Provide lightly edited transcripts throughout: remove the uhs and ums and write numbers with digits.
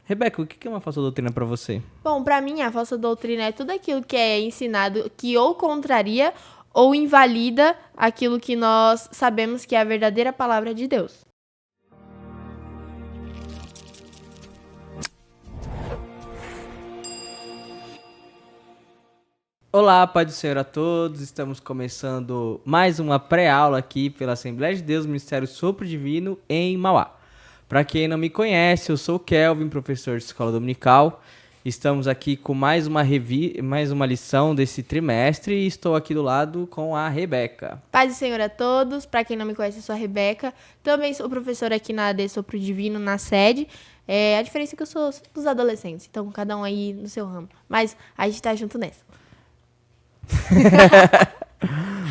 Rebeca, o que é uma falsa doutrina para você? Bom, para mim, a falsa doutrina é tudo aquilo que é ensinado que ou contraria ou invalida aquilo que nós sabemos que é a verdadeira palavra de Deus. Olá, Pai do Senhor a todos. Estamos começando mais uma pré-aula aqui pela Assembleia de Deus, Ministério Sopro Divino, em Mauá. Para quem não me conhece, eu sou o Kelvin, professor de Escola Dominical. Estamos aqui com mais uma lição desse trimestre e estou aqui do lado com a Rebeca. Paz do Senhor a todos. Para quem não me conhece, eu sou a Rebeca. Também sou professora aqui na AD Sopro Divino, na sede. A diferença é que eu sou dos adolescentes, então cada um aí no seu ramo. Mas a gente tá junto nessa.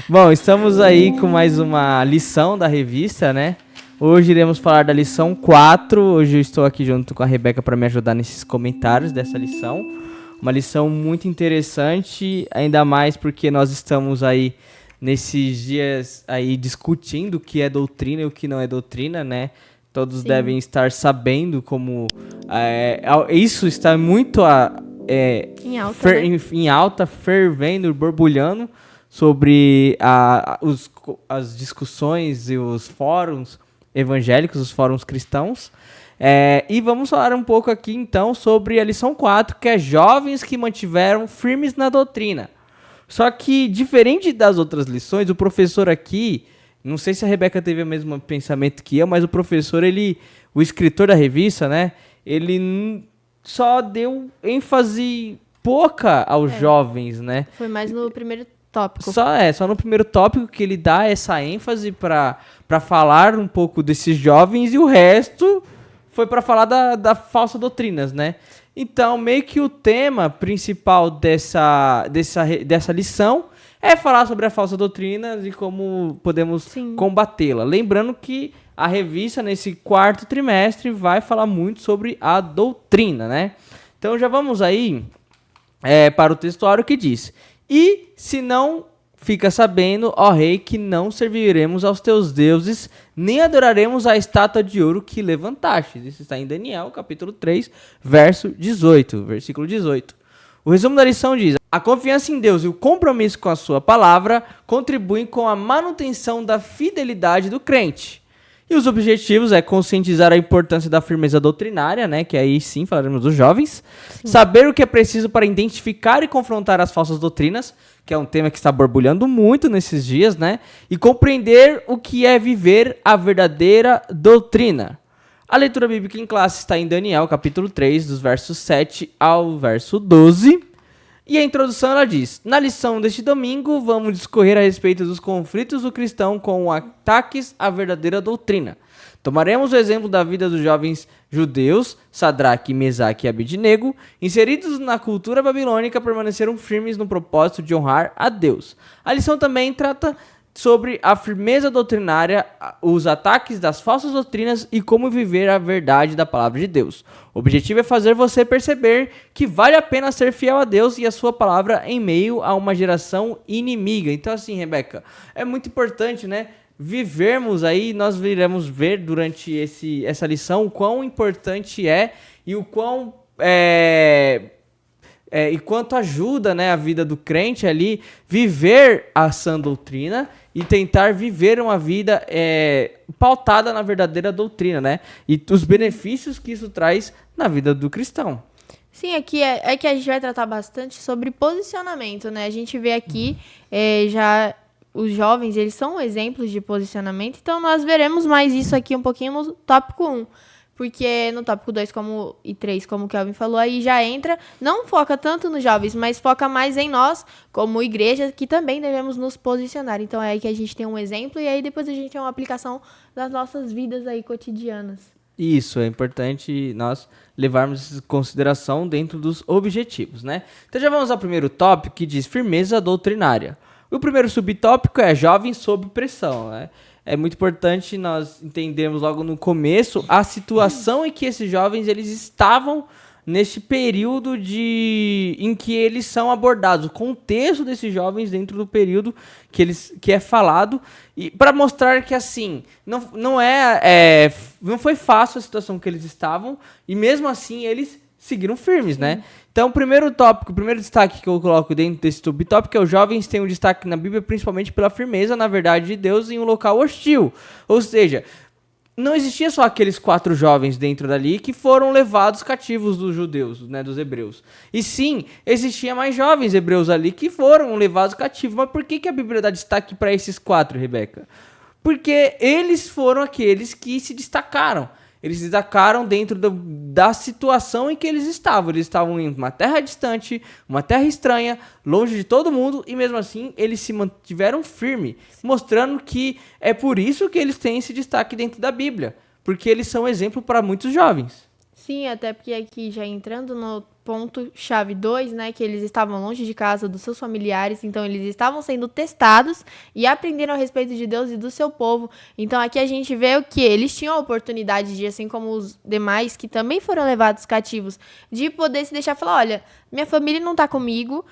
Bom, estamos aí com mais uma lição da revista, né? Hoje iremos falar da lição 4. Hoje eu estou aqui junto com a Rebeca para me ajudar nesses comentários dessa lição. Uma lição muito interessante, ainda mais porque nós estamos aí nesses dias aí discutindo o que é doutrina e o que não é doutrina, né? Todos Sim. devem estar sabendo como isso está muito em alta, fervendo, borbulhando sobre as discussões e os fóruns evangélicos, os fóruns cristãos. E vamos falar um pouco aqui então sobre a lição 4, que é jovens que mantiveram firmes na doutrina. Só que, diferente das outras lições, o professor aqui, não sei se a Rebeca teve o mesmo pensamento que eu, mas o professor, o escritor da revista, né, ele só deu ênfase pouca aos jovens, né? Foi mais no primeiro tópico. Só no primeiro tópico que ele dá essa ênfase para falar um pouco desses jovens e o resto foi para falar da falsa doutrinas, né? Então, meio que o tema principal dessa lição é falar sobre a falsa doutrina e como podemos combatê-la. Lembrando que a revista, nesse quarto trimestre, vai falar muito sobre a doutrina, né? Então, já vamos aí para o textuário que diz: "E se não fica sabendo, ó rei, que não serviremos aos teus deuses, nem adoraremos a estátua de ouro que levantaste." Isso está em Daniel, capítulo 3, versículo 18. O resumo da lição diz: a confiança em Deus e o compromisso com a sua palavra contribuem com a manutenção da fidelidade do crente. E os objetivos é conscientizar a importância da firmeza doutrinária, né, que aí sim falaremos dos jovens, saber o que é preciso para identificar e confrontar as falsas doutrinas, que é um tema que está borbulhando muito nesses dias, né, e compreender o que é viver a verdadeira doutrina. A leitura bíblica em classe está em Daniel, capítulo 3, dos versos 7 ao verso 12. E a introdução ela diz: na lição deste domingo, vamos discorrer a respeito dos conflitos do cristão com ataques à verdadeira doutrina. Tomaremos o exemplo da vida dos jovens judeus, Sadraque, Mesaque e Abednego, inseridos na cultura babilônica, permaneceram firmes no propósito de honrar a Deus. A lição também trata sobre a firmeza doutrinária, os ataques das falsas doutrinas e como viver a verdade da palavra de Deus. O objetivo é fazer você perceber que vale a pena ser fiel a Deus e a sua palavra em meio a uma geração inimiga. Então assim, Rebeca, é muito importante, né, vivermos aí, nós iremos ver durante essa lição o quão importante é e o quão e quanto ajuda, né, a vida do crente ali viver a sã doutrina e tentar viver uma vida pautada na verdadeira doutrina, né? E os benefícios que isso traz na vida do cristão. Sim, aqui é que a gente vai tratar bastante sobre posicionamento, né? A gente vê aqui já os jovens, eles são exemplos de posicionamento, então nós veremos mais isso aqui um pouquinho no tópico 1. Porque no tópico 2 e 3, como o Kelvin falou, aí já entra, não foca tanto nos jovens, mas foca mais em nós, como igreja, que também devemos nos posicionar. Então é aí que a gente tem um exemplo e aí depois a gente tem uma aplicação das nossas vidas aí cotidianas. Isso, é importante nós levarmos isso em consideração dentro dos objetivos, né? Então já vamos ao primeiro tópico, que diz firmeza doutrinária. O primeiro subtópico é jovens sob pressão, né? É muito importante nós entendermos logo no começo a situação em que esses jovens eles estavam neste período em que eles são abordados, o contexto desses jovens dentro do período que é falado, e para mostrar que assim não foi fácil a situação que eles estavam, e mesmo assim eles seguiram firmes, né? Então, o primeiro destaque que eu coloco dentro desse subtópico é os jovens têm um destaque na Bíblia principalmente pela firmeza na verdade de Deus em um local hostil. Ou seja, não existia só aqueles 4 jovens dentro dali que foram levados cativos dos judeus, né, dos hebreus. E sim, existia mais jovens hebreus ali que foram levados cativos. Mas por que a Bíblia dá destaque para esses 4, Rebeca? Porque eles foram aqueles que se destacaram. Eles se destacaram dentro da situação em que eles estavam. Eles estavam em uma terra distante, uma terra estranha, longe de todo mundo, e mesmo assim eles se mantiveram firmes, mostrando que é por isso que eles têm esse destaque dentro da Bíblia, porque eles são exemplo para muitos jovens. Sim, até porque aqui já entrando no ponto chave 2, né, que eles estavam longe de casa dos seus familiares, então eles estavam sendo testados e aprenderam a respeito de Deus e do seu povo. Então aqui a gente vê que eles tinham a oportunidade de, assim como os demais que também foram levados cativos, de poder se deixar falar, olha, minha família não tá comigo,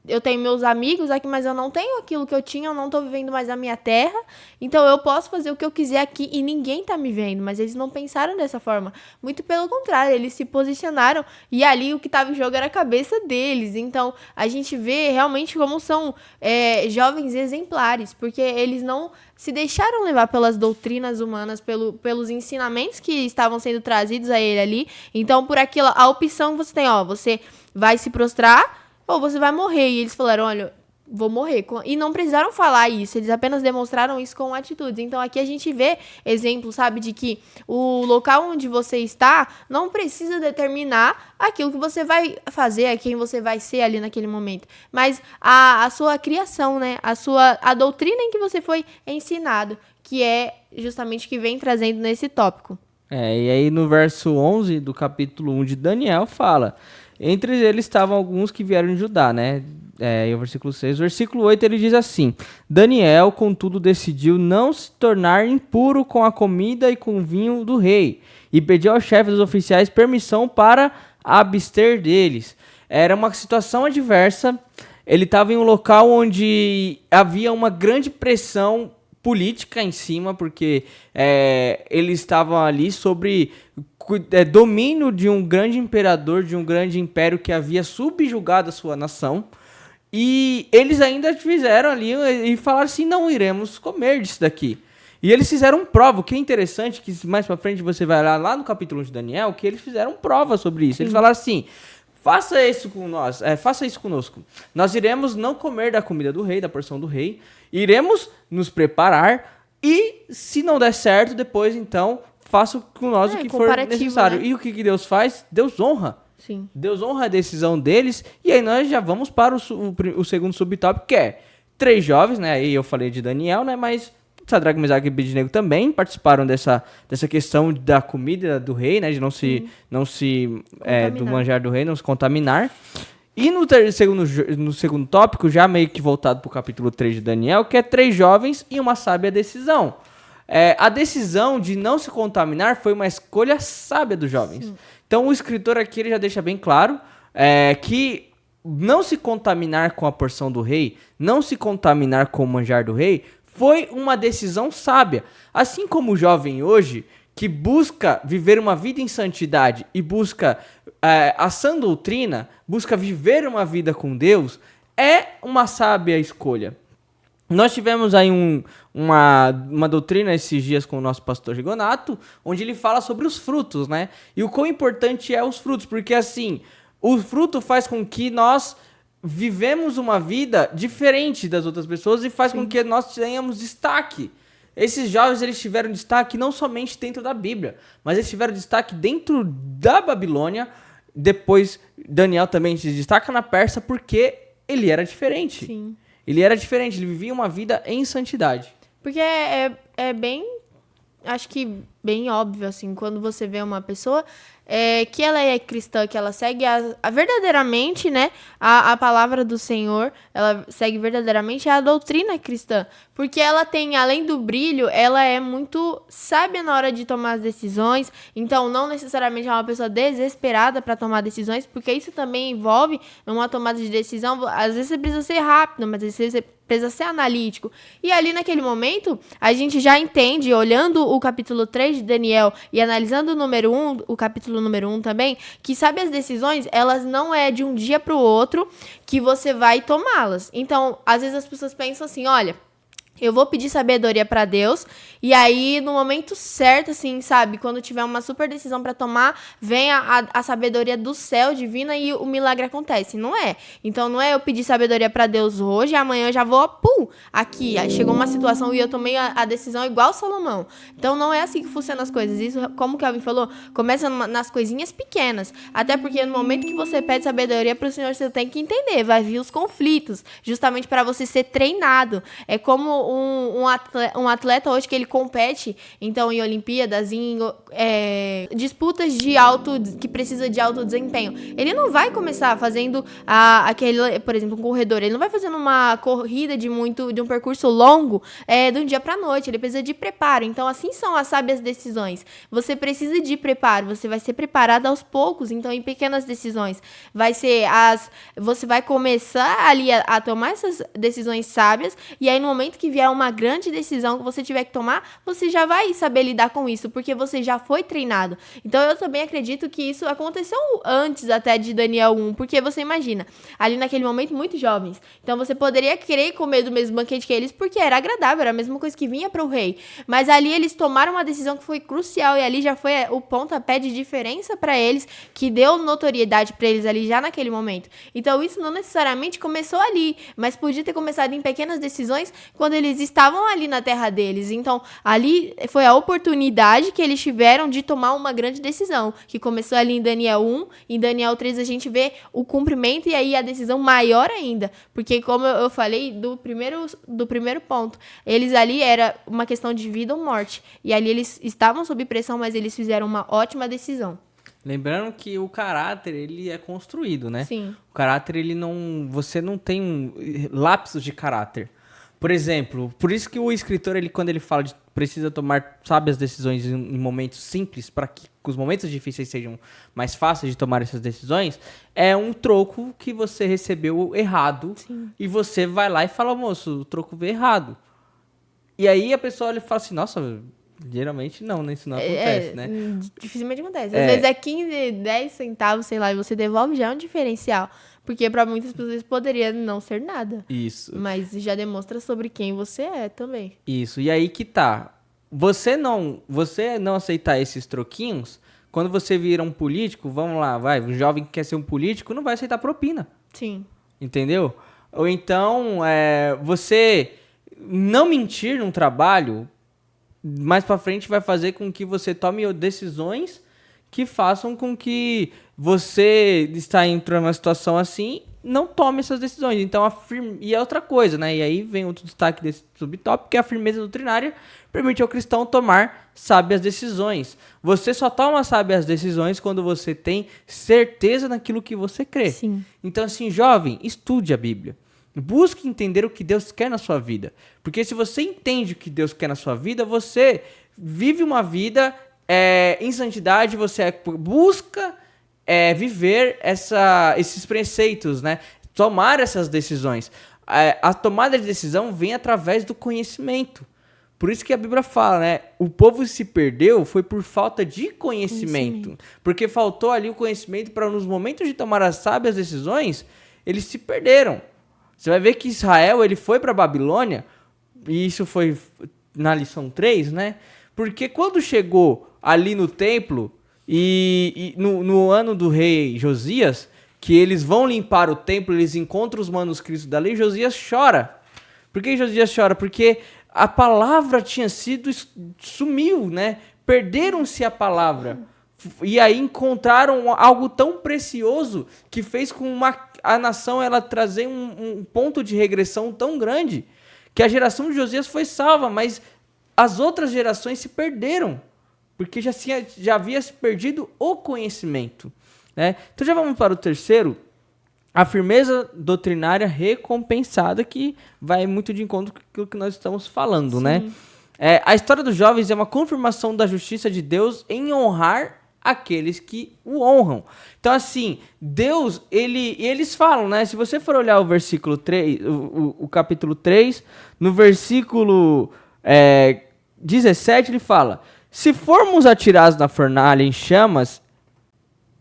eu tenho meus amigos aqui, mas eu não tenho aquilo que eu tinha, eu não tô vivendo mais a minha terra, então eu posso fazer o que eu quiser aqui e ninguém tá me vendo. Mas eles não pensaram dessa forma, muito pelo contrário, eles se posicionaram e ali o que tava em jogo era a cabeça deles. Então a gente vê realmente como são jovens exemplares, porque eles não se deixaram levar pelas doutrinas humanas, pelos ensinamentos que estavam sendo trazidos a ele ali. Então, por aquilo, a opção que você tem, você vai se prostrar ou você vai morrer. E eles falaram, olha, vou morrer. E não precisaram falar isso, eles apenas demonstraram isso com atitudes. Então, aqui a gente vê exemplos, sabe, de que o local onde você está não precisa determinar aquilo que você vai fazer, a quem você vai ser ali naquele momento. Mas a sua criação, né, a doutrina em que você foi ensinado, que é justamente o que vem trazendo nesse tópico. E aí no verso 11 do capítulo 1 de Daniel fala: entre eles estavam alguns que vieram de Judá, né? E o versículo 6. O versículo 8 ele diz assim: Daniel, contudo, decidiu não se tornar impuro com a comida e com o vinho do rei, e pediu ao chefe dos oficiais permissão para abster deles. Era uma situação adversa. Ele estava em um local onde havia uma grande pressão política em cima, porque eles estavam ali sobre domínio de um grande imperador, de um grande império que havia subjugado a sua nação. E eles ainda fizeram ali e falaram assim: não iremos comer disso daqui. E eles fizeram prova. O que é interessante, que mais pra frente você vai lá no capítulo 1 de Daniel, que eles fizeram prova sobre isso. Eles falaram assim: faça isso com nós, faça isso conosco. Nós iremos não comer da comida do rei, da porção do rei. Iremos nos preparar e, se não der certo, depois, então, faça com nós o que for necessário. Né? E o que Deus faz? Deus honra. Sim. Deus honra a decisão deles. E aí nós já vamos para o segundo subtópico, que é 3 jovens, né? Aí eu falei de Daniel, né? Mas Sadraque, Mesaque e Abednego também participaram dessa questão da comida do rei, né? De não se do manjar do rei, não se contaminar. E no segundo tópico, já meio que voltado para o capítulo 3 de Daniel, que é 3 jovens e uma sábia decisão. A decisão de não se contaminar foi uma escolha sábia dos jovens. Sim. Então o escritor aqui ele já deixa bem claro que não se contaminar com a porção do rei, não se contaminar com o manjar do rei, foi uma decisão sábia. Assim como o jovem hoje, que busca viver uma vida em santidade e busca a sã doutrina, busca viver uma vida com Deus, é uma sábia escolha. Nós tivemos aí uma doutrina esses dias com o nosso pastor Rigonato, onde ele fala sobre os frutos, né? E o quão importante é os frutos, porque assim, o fruto faz com que nós vivemos uma vida diferente das outras pessoas e faz com que nós tenhamos destaque. Esses jovens, eles tiveram destaque não somente dentro da Bíblia, mas eles tiveram destaque dentro da Babilônia. Depois, Daniel também se destaca na Pérsia porque ele era diferente. Sim. Ele era diferente, ele vivia uma vida em santidade. Porque é bem, acho que bem óbvio, assim, quando você vê uma pessoa que ela é cristã, que ela segue verdadeiramente, né, a palavra do Senhor, ela segue verdadeiramente a doutrina cristã. Porque ela tem, além do brilho, ela é muito sábia na hora de tomar as decisões. Então, não necessariamente é uma pessoa desesperada para tomar decisões, porque isso também envolve uma tomada de decisão. Às vezes você precisa ser rápido, mas às vezes você precisa ser analítico. E ali naquele momento, a gente já entende, olhando o capítulo 3 de Daniel e analisando o capítulo número 1 também, que sabe as decisões, elas não é de um dia para o outro que você vai tomá-las. Então, às vezes as pessoas pensam assim, olha, eu vou pedir sabedoria pra Deus, e aí no momento certo, assim, sabe, quando tiver uma super decisão pra tomar, vem a sabedoria do céu divina e o milagre acontece. Não é. Então não é eu pedir sabedoria pra Deus hoje e amanhã eu já vou, aqui. Aí chegou uma situação e eu tomei a decisão igual Salomão. Então não é assim que funcionam as coisas. Isso, como o Kelvin falou, começa nas coisinhas pequenas. Até porque no momento que você pede sabedoria pro Senhor, você tem que entender, vai vir os conflitos, justamente pra você ser treinado. É como um atleta hoje que ele compete, então, em Olimpíadas, em disputas que precisa de alto desempenho. Ele não vai começar fazendo aquele, por exemplo, um corredor. Ele não vai fazendo uma corrida de um percurso longo de um dia para noite. Ele precisa de preparo. Então, assim são as sábias decisões. Você precisa de preparo. Você vai ser preparado aos poucos. Então, em pequenas decisões, você vai começar ali a tomar essas decisões sábias. E aí, no momento que vier uma grande decisão que você tiver que tomar, você já vai saber lidar com isso, porque você já foi treinado. Então, eu também acredito que isso aconteceu antes até de Daniel 1, porque você imagina, ali naquele momento, muito jovens. Então, você poderia querer comer do mesmo banquete que eles, porque era agradável, era a mesma coisa que vinha para o rei. Mas ali eles tomaram uma decisão que foi crucial, e ali já foi o pontapé de diferença para eles, que deu notoriedade para eles ali já naquele momento. Então, isso não necessariamente começou ali, mas podia ter começado em pequenas decisões quando eles estavam ali na terra deles. Então, ali foi a oportunidade que eles tiveram de tomar uma grande decisão, que começou ali em Daniel 1, em Daniel 3 a gente vê o cumprimento e aí a decisão maior ainda, porque como eu falei do primeiro ponto, eles ali era uma questão de vida ou morte, e ali eles estavam sob pressão, mas eles fizeram uma ótima decisão. Lembrando que o caráter, ele é construído, né? Sim. O caráter, você não tem lapsos de caráter. Por exemplo, por isso que o escritor, quando ele fala de precisa tomar sábias decisões em momentos simples, para que os momentos difíceis sejam mais fáceis de tomar essas decisões, é um troco que você recebeu errado. Sim. E você vai lá e fala, moço, o troco veio errado. E aí a pessoa olha e fala assim, nossa, geralmente não, né? Isso não acontece, né? Dificilmente acontece. Às vezes é 15, 10 centavos, sei lá, e você devolve, já é um diferencial. Porque para muitas pessoas poderia não ser nada. Isso. Mas já demonstra sobre quem você é também. Isso. E aí que tá. Você não aceitar esses troquinhos, quando você vira um político, vamos lá, um jovem que quer ser um político, não vai aceitar propina. Sim. Entendeu? Ou então, você não mentir num trabalho, mais pra frente vai fazer com que você tome decisões que façam com que você está entrando numa situação assim, não tome essas decisões. Então, e é outra coisa, né? E aí vem outro destaque desse subtópico, que é a firmeza doutrinária permite ao cristão tomar sábias decisões. Você só toma sábias decisões quando você tem certeza naquilo que você crê. Sim. Então, assim, jovem, estude a Bíblia. Busque entender o que Deus quer na sua vida. Porque se você entende o que Deus quer na sua vida, você vive uma vida em santidade, você busca viver esses preceitos, né? Tomar essas decisões. A tomada de decisão vem através do conhecimento. Por isso que a Bíblia fala, né? O povo se perdeu foi por falta de conhecimento. Porque faltou ali o conhecimento para, nos momentos de tomar as sábias decisões, eles se perderam. Você vai ver que Israel, ele foi para a Babilônia, e isso foi na lição 3, né? Porque quando chegou ali no templo, e no ano do rei Josias, que eles vão limpar o templo, eles encontram os manuscritos da lei, Josias chora. Por que Josias chora? Porque a palavra sumiu, né? Perderam-se a palavra. E aí encontraram algo tão precioso que fez com a nação ela trazer um ponto de regressão tão grande que a geração de Josias foi salva, mas as outras gerações se perderam. porque já havia se perdido o conhecimento, né? Então já vamos para o terceiro, a firmeza doutrinária recompensada, que vai muito de encontro com aquilo que nós estamos falando, né? A história dos jovens é uma confirmação da justiça de Deus em honrar aqueles que o honram. Então, assim, Deus, eles falam, né? Se você for olhar o versículo 3, o capítulo 3, no versículo 17, ele fala: se formos atirados na fornalha em chamas,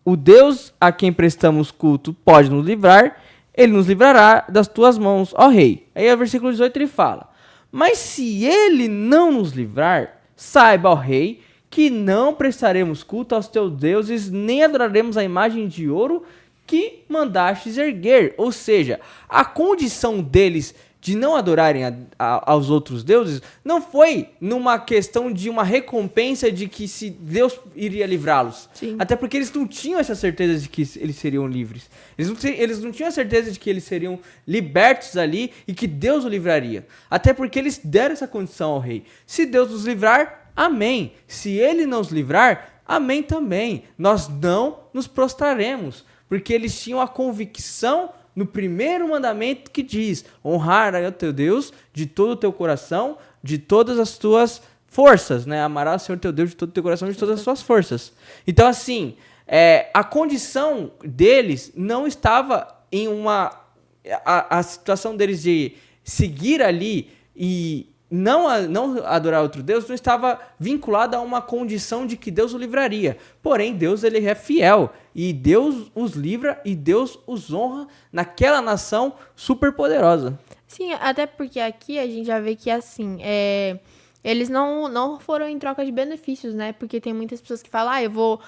o Deus a quem prestamos culto pode nos livrar, ele nos livrará das tuas mãos, ó rei. Aí o versículo 18 ele fala: mas se ele não nos livrar, saiba, ó rei, que não prestaremos culto aos teus deuses, nem adoraremos a imagem de ouro que mandastes erguer. Ou seja, a condição deles de não adorarem aos outros deuses não foi numa questão de uma recompensa de que se Deus iria livrá-los. Sim. Até porque eles não tinham essa certeza de que eles seriam livres. Eles não tinham a certeza de que eles seriam libertos ali e que Deus o livraria. Até porque eles deram essa condição ao rei. Se Deus nos livrar, amém. Se ele não nos livrar, amém também. Nós não nos prostraremos. Porque eles tinham a convicção no primeiro mandamento que diz: honrar o teu Deus de todo o teu coração, de todas as tuas forças, né? Amarás o Senhor teu Deus de todo o teu coração, de todas as suas forças. Então, assim, a condição deles não estava em uma... A situação deles de seguir ali e não adorar outro Deus não estava vinculada a uma condição de que Deus o livraria. Porém, Deus, ele é fiel. E Deus os livra e Deus os honra naquela nação super poderosa. Sim, até porque aqui a gente já vê que, assim, eles não foram em troca de benefícios, né? Porque tem muitas pessoas que falam: eu vou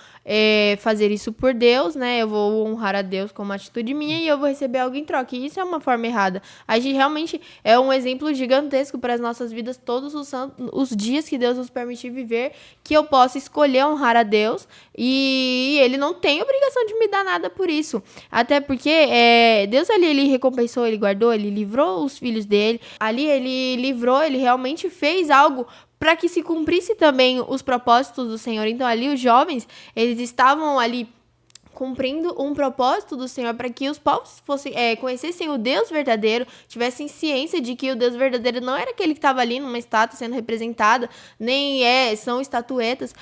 fazer isso por Deus, né? Eu vou honrar a Deus como atitude minha e eu vou receber algo em troca. E isso é uma forma errada. A gente realmente é um exemplo gigantesco para as nossas vidas, todos os dias que Deus nos permitir viver, que eu possa escolher honrar a Deus e ele não tem obrigação de me dar nada por isso. Até porque Deus ali, ele recompensou, ele guardou, ele livrou os filhos dele. Ali ele livrou, ele realmente fez algo para que se cumprisse também os propósitos do Senhor. Então ali os jovens, eles estavam ali cumprindo um propósito do Senhor para que os povos conhecessem o Deus verdadeiro, tivessem ciência de que o Deus verdadeiro não era aquele que estava ali numa estátua sendo representada, nem são estatuetas,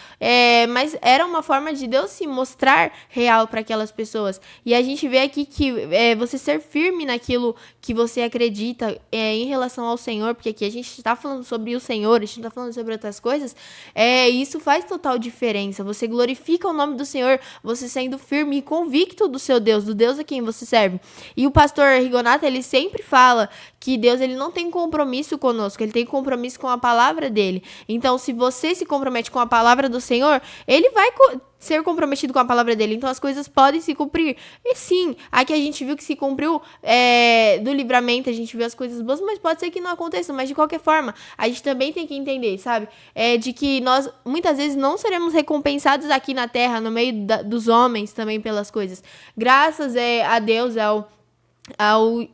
mas era uma forma de Deus se mostrar real para aquelas pessoas. E a gente vê aqui que você ser firme naquilo que você acredita em relação ao Senhor, porque aqui a gente está falando sobre o Senhor, a gente não está falando sobre outras coisas, isso faz total diferença. Você glorifica o nome do Senhor, você sendo firme e convicto do seu Deus, do Deus a quem você serve. E o pastor Rigonato, ele sempre fala que Deus, ele não tem compromisso conosco, ele tem compromisso com a palavra dele. Então, se você se compromete com a palavra do Senhor, ele vai ser comprometido com a palavra dele. Então, as coisas podem se cumprir. E sim, aqui a gente viu que se cumpriu do livramento, a gente viu as coisas boas, mas pode ser que não aconteça. Mas, de qualquer forma, a gente também tem que entender, sabe? De que nós, muitas vezes, não seremos recompensados aqui na terra, no meio dos homens também pelas coisas. Graças a Deus,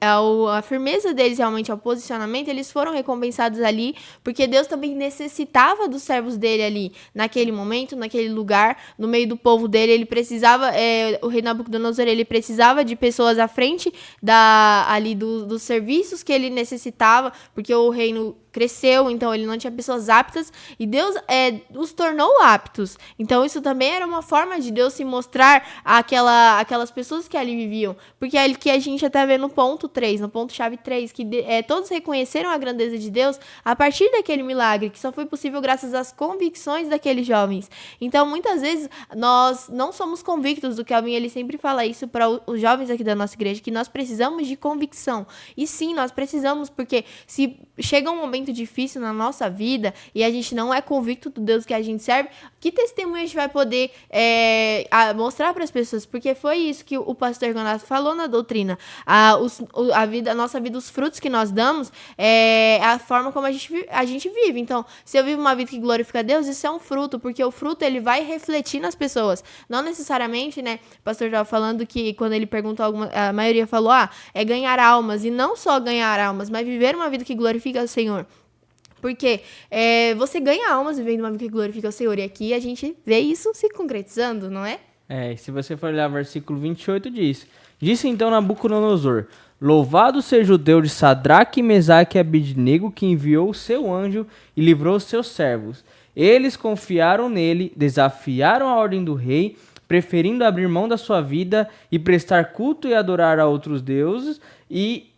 a firmeza deles realmente ao posicionamento, eles foram recompensados ali, porque Deus também necessitava dos servos dele ali, naquele momento, naquele lugar, no meio do povo dele. Ele precisava, o rei Nabucodonosor, ele precisava de pessoas à frente dos serviços que ele necessitava, porque o reino cresceu, então ele não tinha pessoas aptas, e Deus os tornou aptos. Então isso também era uma forma de Deus se mostrar aquelas pessoas que ali viviam, porque é que a gente até vê no ponto 3, no ponto-chave 3, que todos reconheceram a grandeza de Deus a partir daquele milagre, que só foi possível graças às convicções daqueles jovens. Então muitas vezes nós não somos convictos. O Kelvin, ele sempre fala isso para os jovens aqui da nossa igreja, que nós precisamos de convicção. E sim, nós precisamos, porque se chega um momento difícil na nossa vida e a gente não é convicto do Deus que a gente serve, que testemunho a gente vai poder mostrar para as pessoas? Porque foi isso que o pastor Rigonato falou na doutrina. A nossa vida, os frutos que nós damos é a forma como a gente vive. Então, se eu vivo uma vida que glorifica a Deus, isso é um fruto, porque o fruto, ele vai refletir nas pessoas. Não necessariamente, né? O pastor estava falando que quando ele perguntou, a maioria falou, é ganhar almas, e não só ganhar almas, mas viver uma vida que glorifica o Senhor. Porque você ganha almas vivendo uma vida que glorifica o Senhor. E aqui a gente vê isso se concretizando, não é? Se você for olhar o versículo 28, diz: Disse então Nabucodonosor: Louvado seja o Deus de Sadraque, Mesaque e Abednego, que enviou o seu anjo e livrou os seus servos. Eles confiaram nele, desafiaram a ordem do rei, preferindo abrir mão da sua vida e prestar culto e adorar a outros deuses, e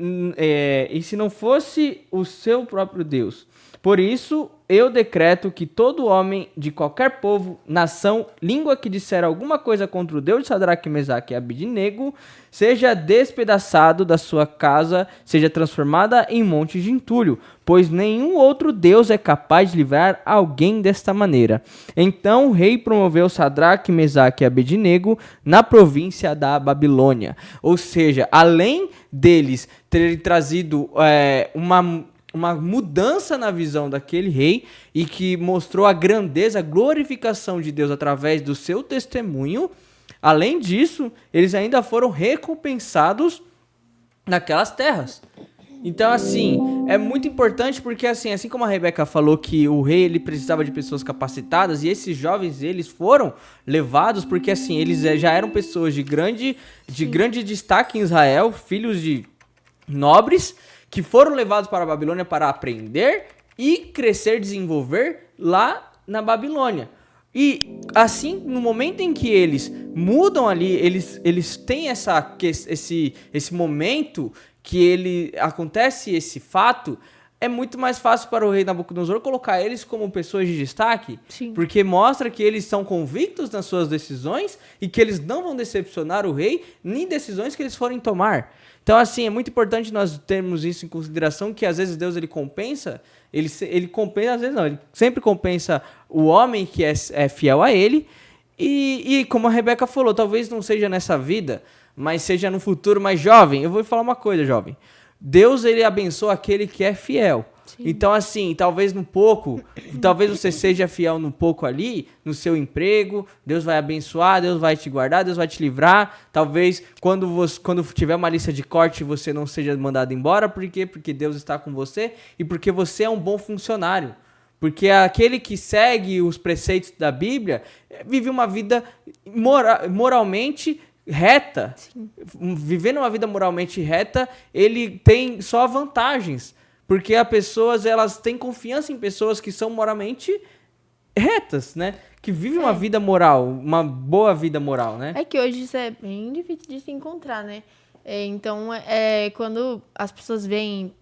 se não fosse o seu próprio Deus. Por isso, eu decreto que todo homem de qualquer povo, nação, língua que disser alguma coisa contra o Deus de Sadraque, Mesaque e Abednego, seja despedaçado da sua casa, seja transformada em monte de entulho, pois nenhum outro Deus é capaz de livrar alguém desta maneira. Então o rei promoveu Sadraque, Mesaque e Abednego na província da Babilônia. Ou seja, além deles terem trazido uma mudança na visão daquele rei e que mostrou a grandeza, a glorificação de Deus através do seu testemunho. Além disso, eles ainda foram recompensados naquelas terras. Então, assim, é muito importante porque, assim como a Rebeca falou que o rei ele precisava de pessoas capacitadas, e esses jovens eles foram levados porque, assim, eles já eram pessoas de grande destaque em Israel, filhos de nobres, que foram levados para a Babilônia para aprender e crescer, desenvolver lá na Babilônia. E assim, no momento em que eles mudam ali, eles têm esse momento que acontece esse fato, é muito mais fácil para o rei Nabucodonosor colocar eles como pessoas de destaque. Sim. Porque mostra que eles são convictos nas suas decisões e que eles não vão decepcionar o rei nem decisões que eles forem tomar. Então, assim, é muito importante nós termos isso em consideração, que às vezes Deus ele compensa, ele compensa, às vezes não, ele sempre compensa o homem que é fiel a ele, e como a Rebeca falou, talvez não seja nessa vida, mas seja no futuro mais jovem. Eu vou falar uma coisa, jovem. Deus ele abençoa aquele que é fiel. Sim. Então, assim, talvez você seja fiel no pouco ali, no seu emprego, Deus vai abençoar, Deus vai te guardar, Deus vai te livrar. Talvez quando tiver uma lista de corte você não seja mandado embora. Por quê? Porque Deus está com você e porque você é um bom funcionário. Porque aquele que segue os preceitos da Bíblia vive uma vida moralmente reta. Sim. Vivendo uma vida moralmente reta, ele tem só vantagens. Porque as pessoas, elas têm confiança em pessoas que são moralmente retas, né? Que vivem uma vida moral, uma boa vida moral, né? É que hoje isso é bem difícil de se encontrar, né? Então, quando as pessoas veem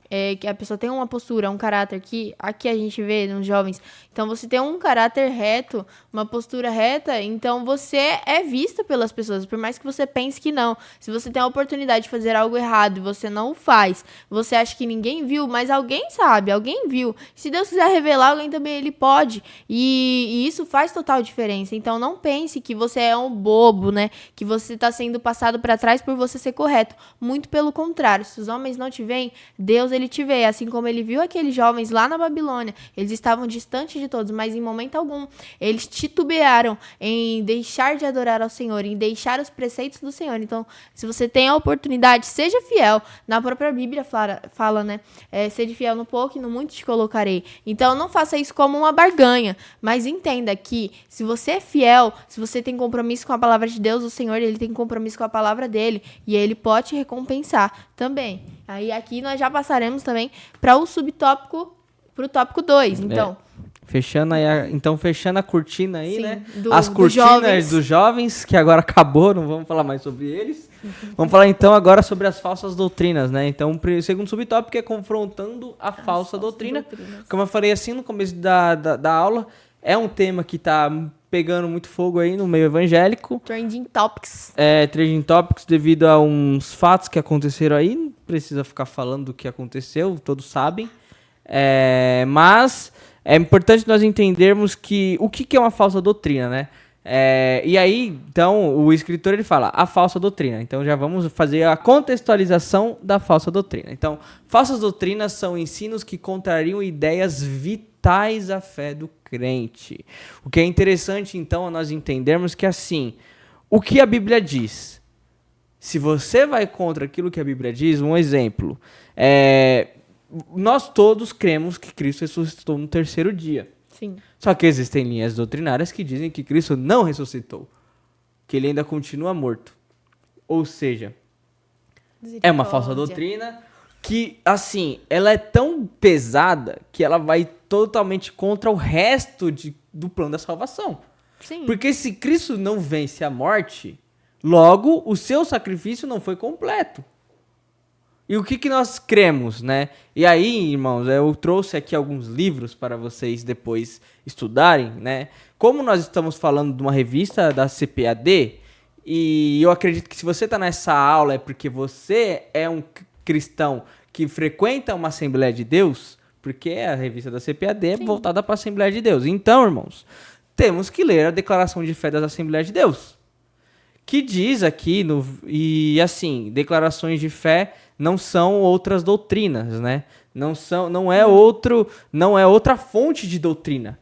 que a pessoa tem uma postura, um caráter que aqui a gente vê nos jovens. Então, você tem um caráter reto, uma postura reta, então você é vista pelas pessoas, por mais que você pense que não. Se você tem a oportunidade de fazer algo errado e você não o faz, você acha que ninguém viu, mas alguém sabe, alguém viu. Se Deus quiser revelar, alguém também ele pode. E isso faz total diferença. Então, não pense que você é um bobo, né? Que você está sendo passado para trás por você ser correto. Muito pelo contrário. Se os homens não te veem, Deus ele te vê, assim como ele viu aqueles jovens lá na Babilônia. Eles estavam distantes de todos, mas em momento algum eles titubearam em deixar de adorar ao Senhor, em deixar os preceitos do Senhor. Então, se você tem a oportunidade, seja fiel. Na própria Bíblia fala, né? Seja fiel no pouco e no muito te colocarei. Então, não faça isso como uma barganha, mas entenda que se você é fiel, se você tem compromisso com a palavra de Deus, o Senhor ele tem compromisso com a palavra dele e ele pode te recompensar também. Aí aqui nós já passaremos também para o subtópico, para o tópico 2. Então, fechando a cortina aí, sim, né? As cortinas dos jovens, que agora acabou, não vamos falar mais sobre eles. Vamos falar então agora sobre as falsas doutrinas, né? Então, o segundo subtópico é confrontando a falsa doutrina. Como eu falei assim no começo da aula, é um tema que está pegando muito fogo aí no meio evangélico. Trending Topics. Trending Topics devido a uns fatos que aconteceram aí. Não precisa ficar falando do que aconteceu, todos sabem. Mas é importante nós entendermos o que é uma falsa doutrina, né? E aí, então, o escritor ele fala a falsa doutrina. Então, já vamos fazer a contextualização da falsa doutrina. Então, falsas doutrinas são ensinos que contrariam ideias vitais à fé do crente. O que é interessante, então, é nós entendermos que, assim, o que a Bíblia diz? Se você vai contra aquilo que a Bíblia diz, um exemplo, nós todos cremos que Cristo ressuscitou no terceiro dia. Sim. Só que existem linhas doutrinárias que dizem que Cristo não ressuscitou, que ele ainda continua morto. Ou seja, é uma falsa doutrina que, assim, ela é tão pesada que ela vai totalmente contra o resto do plano da salvação. Sim. Porque se Cristo não vence a morte, logo o seu sacrifício não foi completo. E o que nós cremos, né? E aí, irmãos, eu trouxe aqui alguns livros para vocês depois estudarem, né? Como nós estamos falando de uma revista da CPAD, e eu acredito que se você está nessa aula é porque você é um cristão que frequenta uma Assembleia de Deus, porque a revista da CPAD é voltada para a Assembleia de Deus. Então, irmãos, temos que ler a Declaração de Fé das Assembleias de Deus, que diz aqui, e assim, declarações de fé não são outras doutrinas, né? Não é outra fonte de doutrina.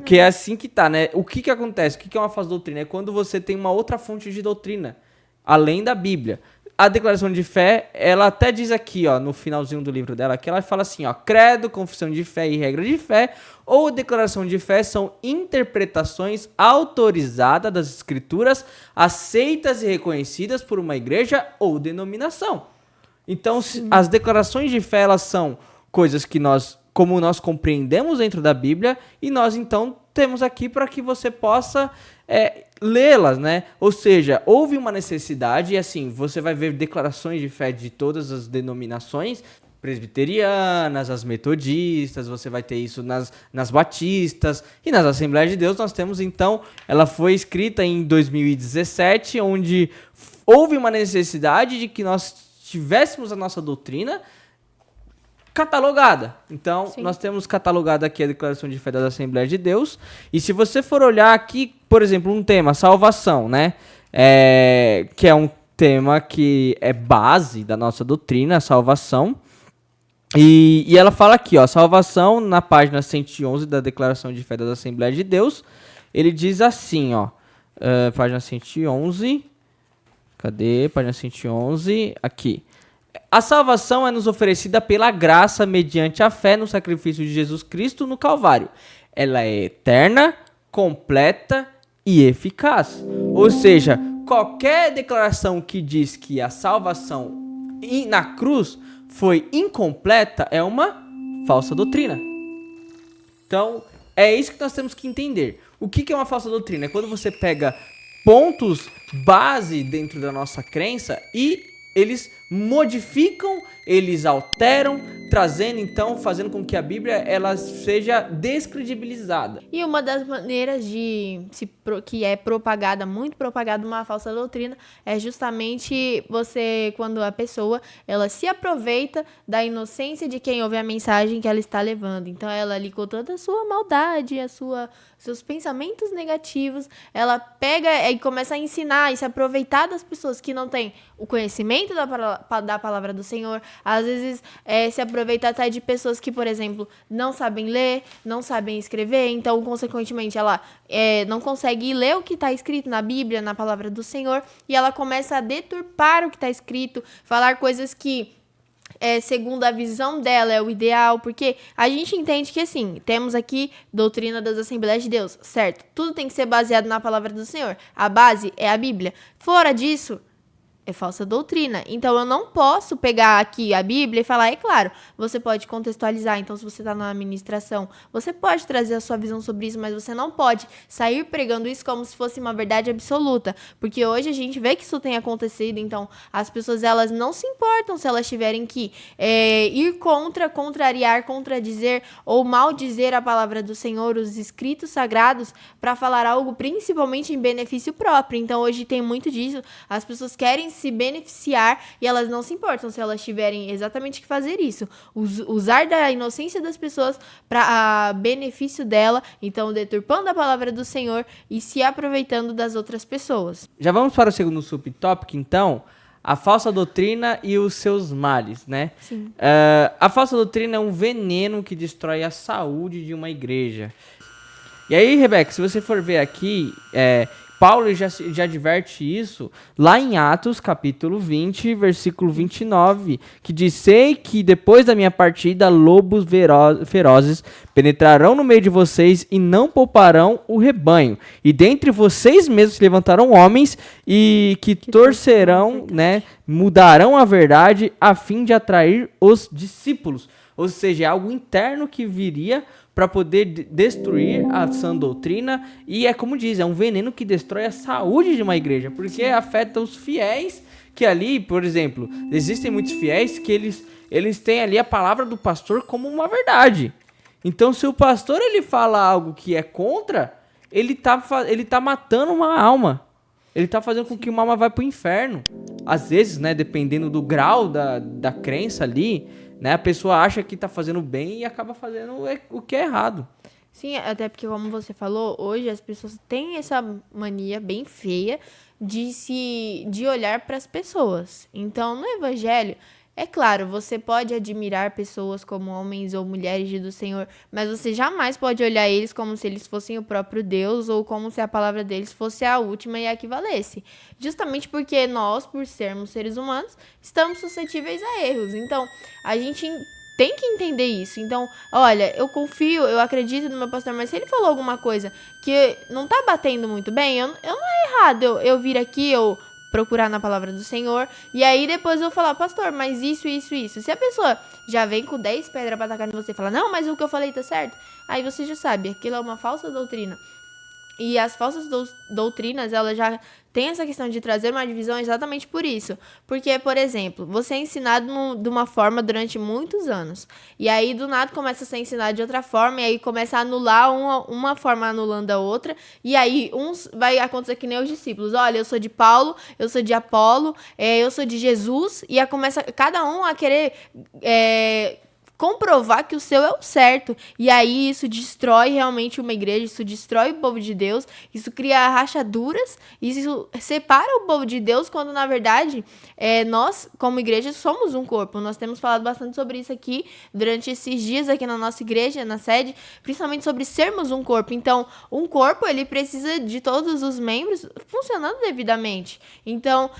Que é assim que tá, né? O que acontece? O que é uma falsa doutrina? É quando você tem uma outra fonte de doutrina, além da Bíblia. A declaração de fé, ela até diz aqui, ó, no finalzinho do livro dela, que ela fala assim, ó, credo, confissão de fé e regra de fé, ou declaração de fé são interpretações autorizadas das escrituras, aceitas e reconhecidas por uma igreja ou denominação. Então, as declarações de fé, elas são coisas que como nós compreendemos dentro da Bíblia, e nós, então, temos aqui para que você possa lê-las, né? Ou seja, houve uma necessidade, e assim, você vai ver declarações de fé de todas as denominações, presbiterianas, as metodistas, você vai ter isso nas batistas, e nas Assembleias de Deus nós temos, então, ela foi escrita em 2017, onde houve uma necessidade de que nós tivéssemos a nossa doutrina catalogada. Então, Sim. Nós temos catalogado aqui a Declaração de Fé das Assembleias de Deus. E se você for olhar aqui, por exemplo, um tema, salvação, né? Que é um tema que é base da nossa doutrina, a salvação. E ela fala aqui, ó, salvação, na página 111 da Declaração de Fé das Assembleias de Deus, ele diz assim, ó, página 111, cadê? Página 111, aqui. A salvação é nos oferecida pela graça mediante a fé no sacrifício de Jesus Cristo no Calvário. Ela é eterna, completa e eficaz. Ou seja, qualquer declaração que diz que a salvação na cruz foi incompleta é uma falsa doutrina. Então, é isso que nós temos que entender. O que é uma falsa doutrina? É quando você pega pontos base dentro da nossa crença e eles modificam, eles alteram, fazendo com que a Bíblia ela seja descredibilizada. E uma das maneiras que é muito propagada uma falsa doutrina, é justamente quando a pessoa, ela se aproveita da inocência de quem ouve a mensagem que ela está levando. Então, ela ali com toda a sua maldade, seus pensamentos negativos, ela pega e começa a ensinar e se aproveitar das pessoas que não têm o conhecimento da palavra do Senhor, às vezes se aproveita até de pessoas que, por exemplo, não sabem ler, não sabem escrever, então, consequentemente, ela não consegue ler o que está escrito na Bíblia, na palavra do Senhor, e ela começa a deturpar o que está escrito, falar coisas que segundo a visão dela é o ideal, porque a gente entende que, assim, temos aqui doutrina das Assembleias de Deus, certo? Tudo tem que ser baseado na palavra do Senhor. A base é a Bíblia. Fora disso, é falsa doutrina. Então, eu não posso pegar aqui a Bíblia e falar, é claro, você pode contextualizar. Então, se você está na administração, você pode trazer a sua visão sobre isso, mas você não pode sair pregando isso como se fosse uma verdade absoluta. Porque hoje a gente vê que isso tem acontecido. Então, as pessoas, elas não se importam se elas tiverem que ir contrariar, contradizer ou maldizer a palavra do Senhor, os escritos sagrados, para falar algo principalmente em benefício próprio. Então, hoje tem muito disso. As pessoas querem se beneficiar e elas não se importam se elas tiverem exatamente que fazer isso. Usar da inocência das pessoas para benefício dela, então deturpando a palavra do Senhor e se aproveitando das outras pessoas. Já vamos para o segundo subtópico, então, a falsa doutrina e os seus males, né? Sim. A falsa doutrina é um veneno que destrói a saúde de uma igreja. E aí, Rebeca, se você for ver aqui, Paulo já adverte isso lá em Atos, capítulo 20, versículo 29, que diz: sei que depois da minha partida, lobos ferozes penetrarão no meio de vocês e não pouparão o rebanho. E dentre vocês mesmos se levantarão homens e que torcerão, né, mudarão a verdade a fim de atrair os discípulos. Ou seja, é algo interno que viria para poder destruir a sã doutrina, e é como diz, é um veneno que destrói a saúde de uma igreja, porque afeta os fiéis, que ali, por exemplo, existem muitos fiéis que eles têm ali a palavra do pastor como uma verdade. Então, se o pastor ele fala algo que é contra, ele tá matando uma alma. Ele tá fazendo com que uma alma vá pro inferno. Às vezes, né, dependendo do grau da crença ali, né, a pessoa acha que tá fazendo bem e acaba fazendo o que é errado. Sim, até porque, como você falou, hoje as pessoas têm essa mania bem feia de olhar para as pessoas. Então, no evangelho, é claro, você pode admirar pessoas como homens ou mulheres do Senhor, mas você jamais pode olhar eles como se eles fossem o próprio Deus ou como se a palavra deles fosse a última e a que valesse. Justamente porque nós, por sermos seres humanos, estamos suscetíveis a erros. Então, a gente tem que entender isso. Então, olha, eu confio, eu acredito no meu pastor, mas se ele falou alguma coisa que não tá batendo muito bem, eu não é errado eu vir aqui, eu procurar na palavra do Senhor, e aí depois eu falar, pastor, mas isso. Se a pessoa já vem com 10 pedras pra atacar em você e fala, não, mas o que eu falei tá certo, aí você já sabe, aquilo é uma falsa doutrina. E as falsas doutrinas, elas já têm essa questão de trazer uma divisão exatamente por isso. Porque, por exemplo, você é ensinado de uma forma durante muitos anos. E aí, do nada, começa a ser ensinado de outra forma. E aí, começa a anular uma forma anulando a outra. E aí, vai acontecer que nem os discípulos. Olha, eu sou de Paulo, eu sou de Apolo, eu sou de Jesus. E aí começa cada um a querer comprovar que o seu é o certo. E aí isso destrói realmente uma igreja, isso destrói o povo de Deus, isso cria rachaduras, isso separa o povo de Deus, quando na verdade nós, como igreja, somos um corpo. Nós temos falado bastante sobre isso aqui durante esses dias aqui na nossa igreja, na sede, principalmente sobre sermos um corpo. Então, um corpo, ele precisa de todos os membros funcionando devidamente. Então,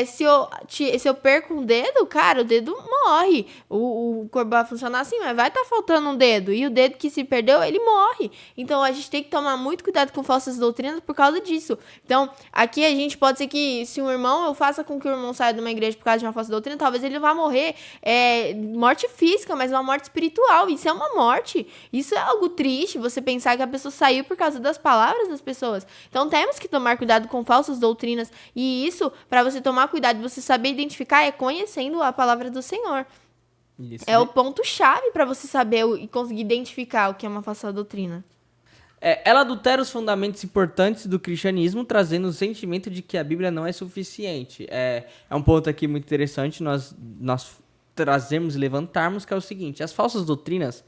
se eu perco um dedo, cara, o dedo morre. O corpo vai funcionar assim, mas vai estar faltando um dedo. E o dedo que se perdeu, ele morre. Então, a gente tem que tomar muito cuidado com falsas doutrinas por causa disso. Então, aqui a gente pode ser que, se um irmão, eu faça com que o irmão saia de uma igreja por causa de uma falsa doutrina, talvez ele vá morrer morte física, mas uma morte espiritual. Isso é uma morte. Isso é algo triste, você pensar que a pessoa saiu por causa das palavras das pessoas. Então, temos que tomar cuidado com falsas doutrinas. E isso, para você tomar cuidado, você saber identificar, é conhecendo a palavra do Senhor. Isso. É o ponto-chave para você saber e conseguir identificar o que é uma falsa doutrina. Ela adultera os fundamentos importantes do cristianismo, trazendo o sentimento de que a Bíblia não é suficiente. É um ponto aqui muito interessante nós trazermos e levantarmos, que é o seguinte: as falsas doutrinas,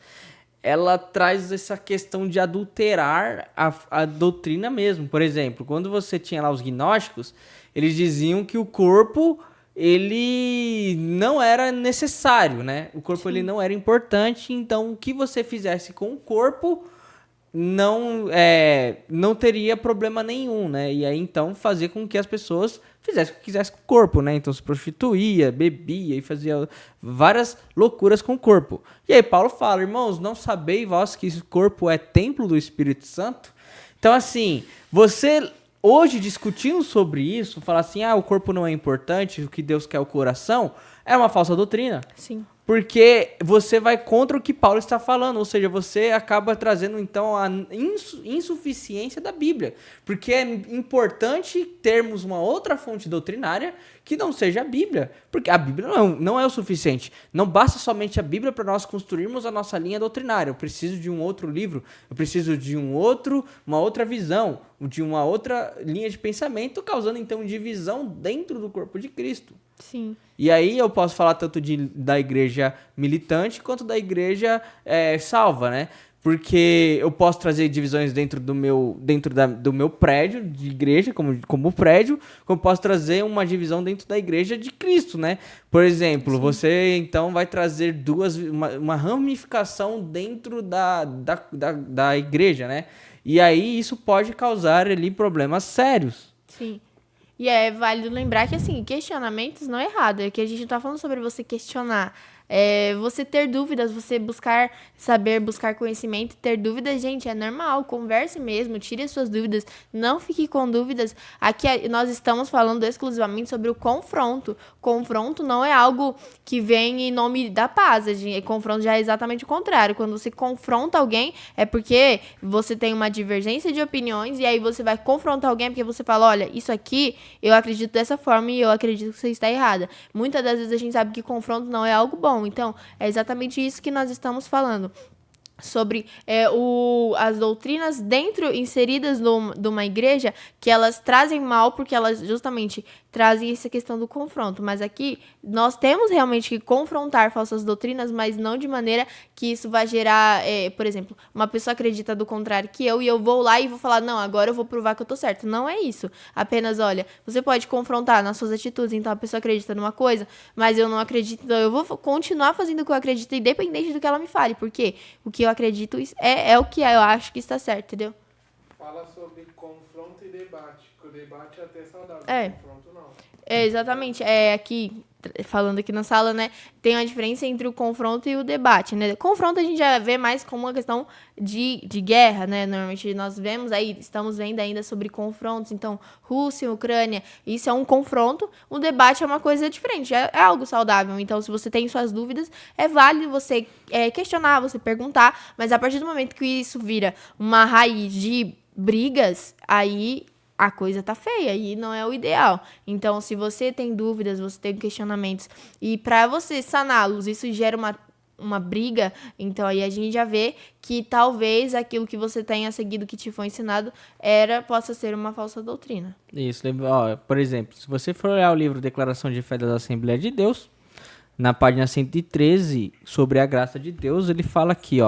ela traz essa questão de adulterar a doutrina mesmo. Por exemplo, quando você tinha lá os gnósticos, eles diziam que o corpo ele não era necessário, né? O corpo ele não era importante, então o que você fizesse com o corpo não teria problema nenhum, né? E aí então fazia com que as pessoas fizessem o que quisessem com o corpo, né? Então se prostituía, bebia e fazia várias loucuras com o corpo. E aí Paulo fala: irmãos, não sabeis vós que esse corpo é templo do Espírito Santo? Então assim, você hoje, discutindo sobre isso, falar assim, o corpo não é importante, o que Deus quer é o coração, é uma falsa doutrina. Sim. Porque você vai contra o que Paulo está falando, ou seja, você acaba trazendo, então, a insuficiência da Bíblia. Porque é importante termos uma outra fonte doutrinária que não seja a Bíblia. Porque a Bíblia não é o suficiente. Não basta somente a Bíblia para nós construirmos a nossa linha doutrinária. Eu preciso de um outro livro, eu preciso de uma outra visão, de uma outra linha de pensamento, causando, então, divisão dentro do corpo de Cristo. Sim. E aí eu posso falar tanto da igreja militante quanto da igreja salva, né? Porque eu posso trazer divisões dentro do meu prédio de igreja, como prédio, como posso trazer uma divisão dentro da igreja de Cristo, né? Por exemplo, sim, você então vai trazer uma ramificação dentro da igreja, né? E aí isso pode causar ali problemas sérios. Sim. E é válido lembrar que, assim, questionamentos não é errado. É que a gente não tá falando sobre você questionar. Você ter dúvidas, você buscar saber, buscar conhecimento, ter dúvidas, gente, é normal. Converse mesmo, tire as suas dúvidas. Não fique com dúvidas. Aqui nós estamos falando exclusivamente sobre o confronto. Confronto não é algo que vem em nome da paz. Confronto já é exatamente o contrário. Quando você confronta alguém, é porque você tem uma divergência de opiniões e aí você vai confrontar alguém porque você fala, olha, isso aqui eu acredito dessa forma e eu acredito que você está errada. Muitas das vezes a gente sabe que confronto não é algo bom. Então, é exatamente isso que nós estamos falando. Sobre as doutrinas inseridas de uma igreja, que elas trazem mal porque elas justamente trazem essa questão do confronto. Mas aqui nós temos realmente que confrontar falsas doutrinas, mas não de maneira que isso vai gerar, por exemplo, uma pessoa acredita do contrário que eu, e eu vou lá e vou falar, não, agora eu vou provar que eu tô certo. Não é isso. Apenas, olha, você pode confrontar nas suas atitudes, então a pessoa acredita numa coisa, mas eu não acredito, então eu vou continuar fazendo o que eu acredito, independente do que ela me fale, porque o que eu acredito é o que eu acho que está certo, entendeu? Fala sobre confronto e debate, que o debate é até saudável, confronto não. Exatamente, aqui, falando aqui na sala, né, tem uma diferença entre o confronto e o debate, né? Confronto a gente já vê mais como uma questão de guerra, né? Normalmente nós estamos vendo ainda sobre confrontos, então Rússia e Ucrânia, isso é um confronto, o debate é uma coisa diferente, é algo saudável, então se você tem suas dúvidas, é válido você questionar, você perguntar, mas a partir do momento que isso vira uma raiz de brigas, aí a coisa tá feia e não é o ideal. Então, se você tem dúvidas, você tem questionamentos, e para você saná-los, isso gera uma briga, então aí a gente já vê que talvez aquilo que você tenha seguido, que te foi ensinado, possa ser uma falsa doutrina. Isso, por exemplo, se você for olhar o livro Declaração de Fé da Assembleia de Deus, na página 113, sobre a graça de Deus, ele fala aqui,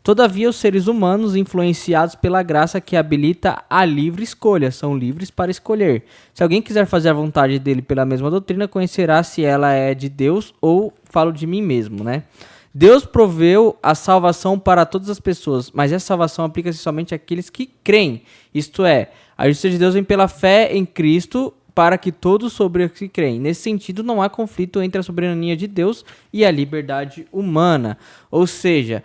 todavia, os seres humanos, influenciados pela graça que habilita a livre escolha, são livres para escolher. Se alguém quiser fazer a vontade dele pela mesma doutrina, conhecerá se ela é de Deus ou falo de mim mesmo, né? Deus proveu a salvação para todas as pessoas, mas essa salvação aplica-se somente àqueles que creem. Isto é, a justiça de Deus vem pela fé em Cristo, para que todos sobre os que creem. Nesse sentido, não há conflito entre a soberania de Deus e a liberdade humana. Ou seja,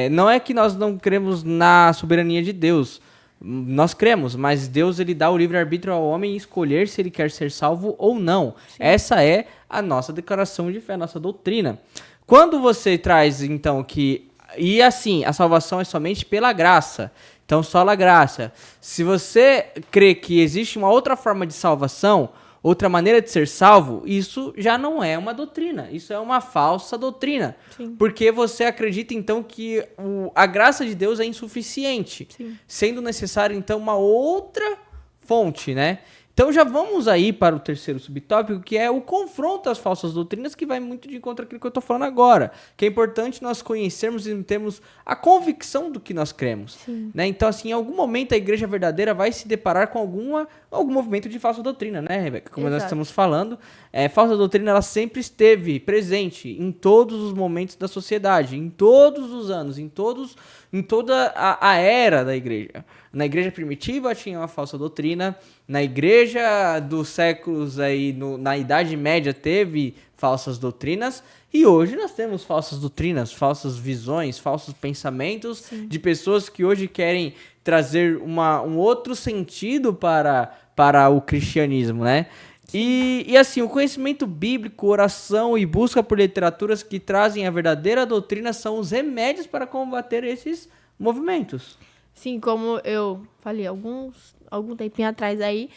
não é que nós não cremos na soberania de Deus. Nós cremos, mas Deus ele dá o livre-arbítrio ao homem escolher se ele quer ser salvo ou não. Sim. Essa é a nossa declaração de fé, a nossa doutrina. Quando você traz, então, que... E assim, a salvação é somente pela graça. Então, só a graça. Se você crê que existe uma outra forma de salvação, outra maneira de ser salvo, isso já não é uma doutrina. Isso é uma falsa doutrina. Sim. Porque você acredita, então, que a graça de Deus é insuficiente. Sim. Sendo necessário, então, uma outra fonte, né? Então já vamos aí para o terceiro subtópico, que é o confronto às falsas doutrinas, que vai muito de encontro àquilo que eu estou falando agora. Que é importante nós conhecermos e termos a convicção do que nós cremos. Né? Então, assim, em algum momento a igreja verdadeira vai se deparar com algum movimento de falsa doutrina, né, Rebeca? Como Exato. Nós estamos falando, falsa doutrina ela sempre esteve presente em todos os momentos da sociedade, em todos os anos, em toda a era da igreja. Na igreja primitiva tinha uma falsa doutrina, na igreja dos séculos aí, na Idade Média teve falsas doutrinas, e hoje nós temos falsas doutrinas, falsas visões, falsos pensamentos Sim. de pessoas que hoje querem trazer um outro sentido para o cristianismo, né? E assim, o conhecimento bíblico, oração e busca por literaturas que trazem a verdadeira doutrina são os remédios para combater esses movimentos. Sim, como eu falei algum tempinho atrás aí,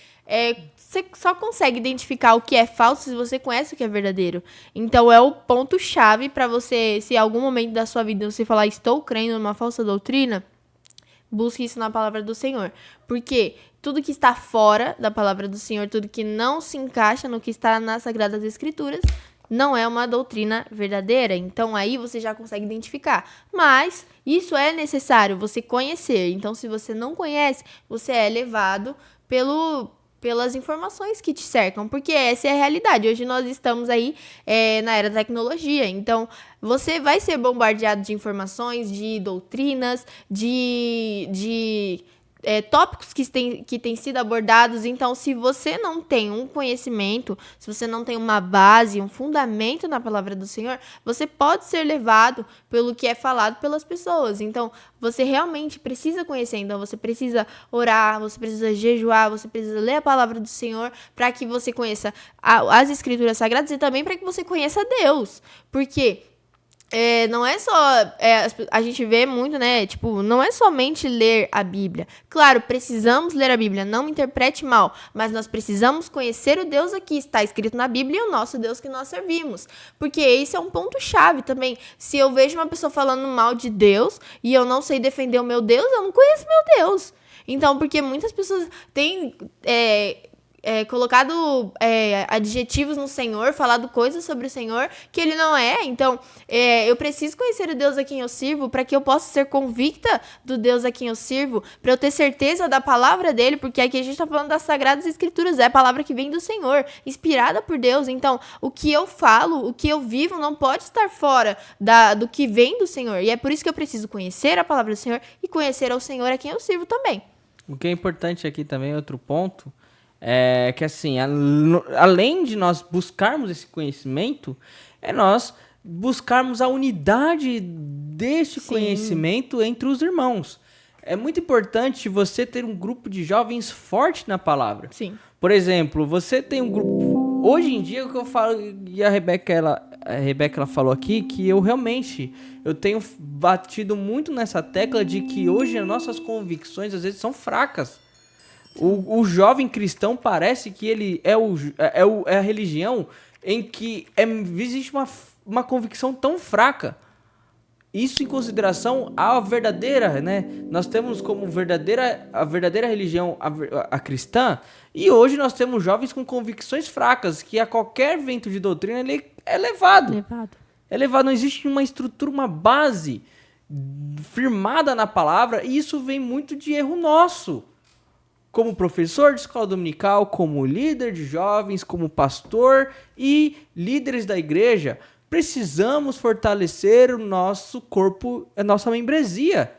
você só consegue identificar o que é falso se você conhece o que é verdadeiro. Então, é o ponto-chave para você, se em algum momento da sua vida você falar, estou crendo numa falsa doutrina, busque isso na palavra do Senhor. Porque tudo que está fora da palavra do Senhor, tudo que não se encaixa no que está nas Sagradas Escrituras, não é uma doutrina verdadeira. Então, aí você já consegue identificar. Mas isso é necessário você conhecer. Então, se você não conhece, você é levado pelas informações que te cercam, porque essa é a realidade. Hoje nós estamos aí na era da tecnologia, então você vai ser bombardeado de informações, de doutrinas, de tópicos que têm sido abordados. Então, se você não tem um conhecimento, se você não tem uma base, um fundamento na palavra do Senhor, você pode ser levado pelo que é falado pelas pessoas. Então, você realmente precisa conhecer. Então, você precisa orar, você precisa jejuar, você precisa ler a palavra do Senhor para que você conheça as Escrituras Sagradas e também para que você conheça Deus. Porque não é só, a gente vê muito, né, tipo, não é somente ler a Bíblia. Claro, precisamos ler a Bíblia, não me interprete mal, mas nós precisamos conhecer o Deus aqui, está escrito na Bíblia, e o nosso Deus que nós servimos. Porque esse é um ponto-chave também. Se eu vejo uma pessoa falando mal de Deus, e eu não sei defender o meu Deus, eu não conheço meu Deus. Então, porque muitas pessoas têm colocado adjetivos no Senhor, falado coisas sobre o Senhor que ele não é. Então, eu preciso conhecer o Deus a quem eu sirvo para que eu possa ser convicta do Deus a quem eu sirvo, para eu ter certeza da palavra dele, porque aqui a gente está falando das Sagradas Escrituras, é a palavra que vem do Senhor, inspirada por Deus. Então, o que eu falo, o que eu vivo não pode estar fora do que vem do Senhor. E é por isso que eu preciso conhecer a palavra do Senhor e conhecer ao Senhor a quem eu sirvo também. O que é importante aqui também, outro ponto, é que assim, além de nós buscarmos esse conhecimento, é nós buscarmos a unidade deste conhecimento entre os irmãos. É muito importante você ter um grupo de jovens forte na palavra. Sim. Por exemplo, você tem um grupo... Hoje em dia, o que eu falo, e a Rebeca ela falou aqui, que eu tenho batido muito nessa tecla de que hoje as nossas convicções às vezes são fracas. O jovem cristão parece que ele é a religião em que existe uma convicção tão fraca. Isso em consideração à verdadeira, né? Nós temos como a verdadeira religião a cristã, e hoje nós temos jovens com convicções fracas, que a qualquer vento de doutrina ele é levado. É levado, não existe uma estrutura, uma base firmada na palavra, e isso vem muito de erro nosso. Como professor de escola dominical, como líder de jovens, como pastor e líderes da igreja, precisamos fortalecer o nosso corpo, a nossa membresia.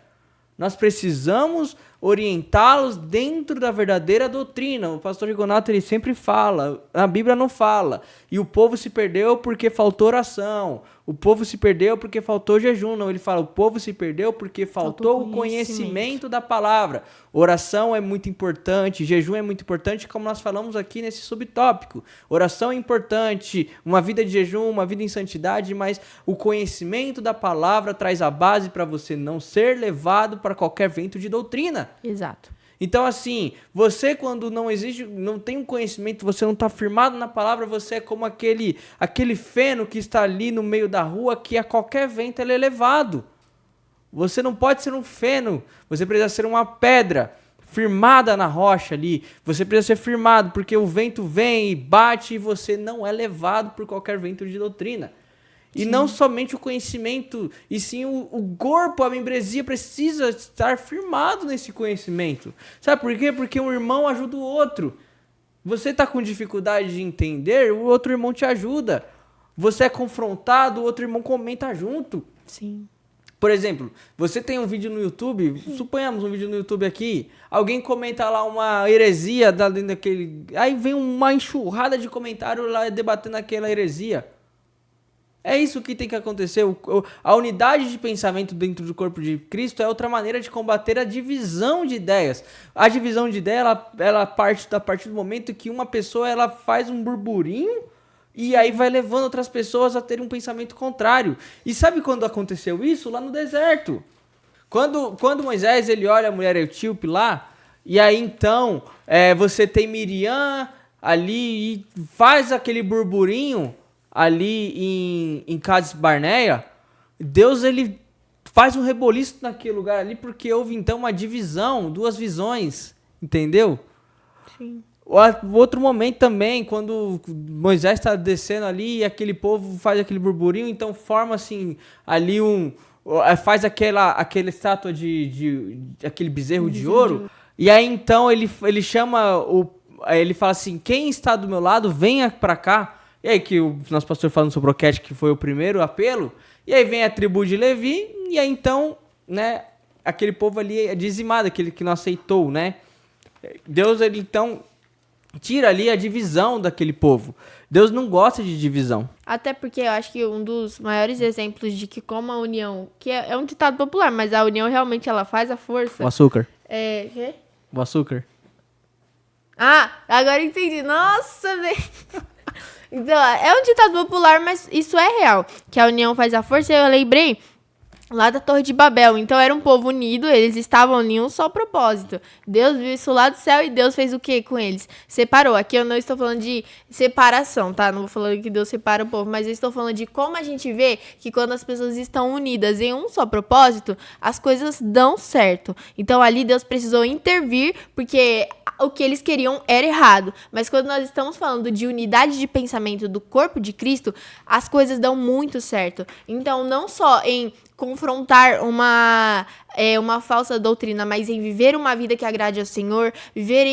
Nós precisamos orientá-los dentro da verdadeira doutrina. O pastor Rigonato, ele sempre fala, a Bíblia não fala, e o povo se perdeu porque faltou oração, o povo se perdeu porque faltou jejum. Não, ele fala, o povo se perdeu porque faltou o conhecimento da palavra. Oração é muito importante, jejum é muito importante, como nós falamos aqui nesse subtópico. Oração é importante, uma vida de jejum, uma vida em santidade, mas o conhecimento da palavra traz a base para você não ser levado para qualquer vento de doutrina. Exato. Então, assim, você quando não tem um conhecimento, você não está firmado na palavra, você é como aquele feno que está ali no meio da rua, que a qualquer vento ele é levado. Você não pode ser um feno, você precisa ser uma pedra firmada na rocha ali. Você precisa ser firmado, porque o vento vem e bate e você não é levado por qualquer vento de doutrina. E não somente o conhecimento, e sim o corpo, a membresia precisa estar firmado nesse conhecimento. Sabe por quê? Porque um irmão ajuda o outro. Você está com dificuldade de entender, o outro irmão te ajuda. Você é confrontado, o outro irmão comenta junto. Sim. Por exemplo, você tem um vídeo no YouTube, suponhamos um vídeo no YouTube aqui, alguém comenta lá uma heresia dentro daquele... Aí vem uma enxurrada de comentário lá debatendo aquela heresia. É isso que tem que acontecer. A unidade de pensamento dentro do corpo de Cristo é outra maneira de combater a divisão de ideias. A divisão de ideia, ela parte a partir do momento que uma pessoa ela faz um burburinho e aí vai levando outras pessoas a terem um pensamento contrário. E sabe quando aconteceu isso? Lá no deserto. Quando Moisés ele olha a mulher etíope lá, e aí então você tem Miriam ali e faz aquele burburinho ali em Cades Barneia, Deus ele faz um reboliço naquele lugar ali, porque houve então uma divisão, duas visões, entendeu? Sim. O outro momento também, quando Moisés está descendo ali e aquele povo faz aquele burburinho, então forma assim ali faz aquela estátua de aquele bezerro de ouro, e aí então ele chama Aí ele fala assim, quem está do meu lado, venha pra cá. E aí que o nosso pastor falando sobre o broquete, que foi o primeiro apelo, e aí vem a tribo de Levi, e aí então, né, aquele povo ali é dizimado, aquele que não aceitou, né? Deus, ele então tira ali a divisão daquele povo. Deus não gosta de divisão. Até porque eu acho que um dos maiores exemplos de que como a união, que é um ditado popular, mas a união realmente ela faz a força. O açúcar. Quê? O açúcar. Ah, agora entendi. Nossa, velho. Então, é um ditado popular, mas isso é real. Que a união faz a força. Eu lembrei lá da Torre de Babel. Então, era um povo unido, eles estavam em um só propósito. Deus viu isso lá do céu e Deus fez o quê com eles? Separou. Aqui eu não estou falando de separação, tá? Não vou falando que Deus separa o povo, mas eu estou falando de como a gente vê que quando as pessoas estão unidas em um só propósito, as coisas dão certo. Então, ali Deus precisou intervir, porque o que eles queriam era errado. Mas quando nós estamos falando de unidade de pensamento do corpo de Cristo, as coisas dão muito certo. Então, não só em confrontar uma falsa doutrina, mas em viver uma vida que agrade ao Senhor, viver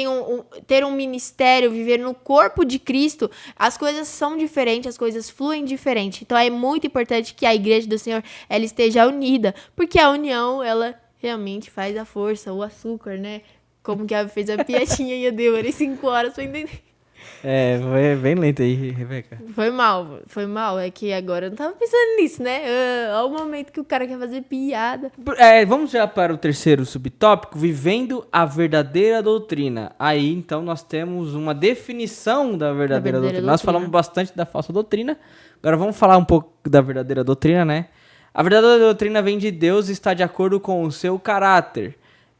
ter um ministério, viver no corpo de Cristo, as coisas são diferentes, as coisas fluem diferente. Então, é muito importante que a igreja do Senhor ela esteja unida, porque a união, ela realmente faz a força, o açúcar, né? Como que ela fez a piadinha e eu demorei 5 horas pra entender. Foi bem lento aí, Rebeca. Foi mal. É que agora eu não tava pensando nisso, né? Olha o momento que o cara quer fazer piada. Vamos já para o terceiro subtópico, vivendo a verdadeira doutrina. Aí, então, nós temos uma definição da verdadeira doutrina. Nós falamos bastante da falsa doutrina. Agora vamos falar um pouco da verdadeira doutrina, né? A verdadeira doutrina vem de Deus e está de acordo com o seu caráter.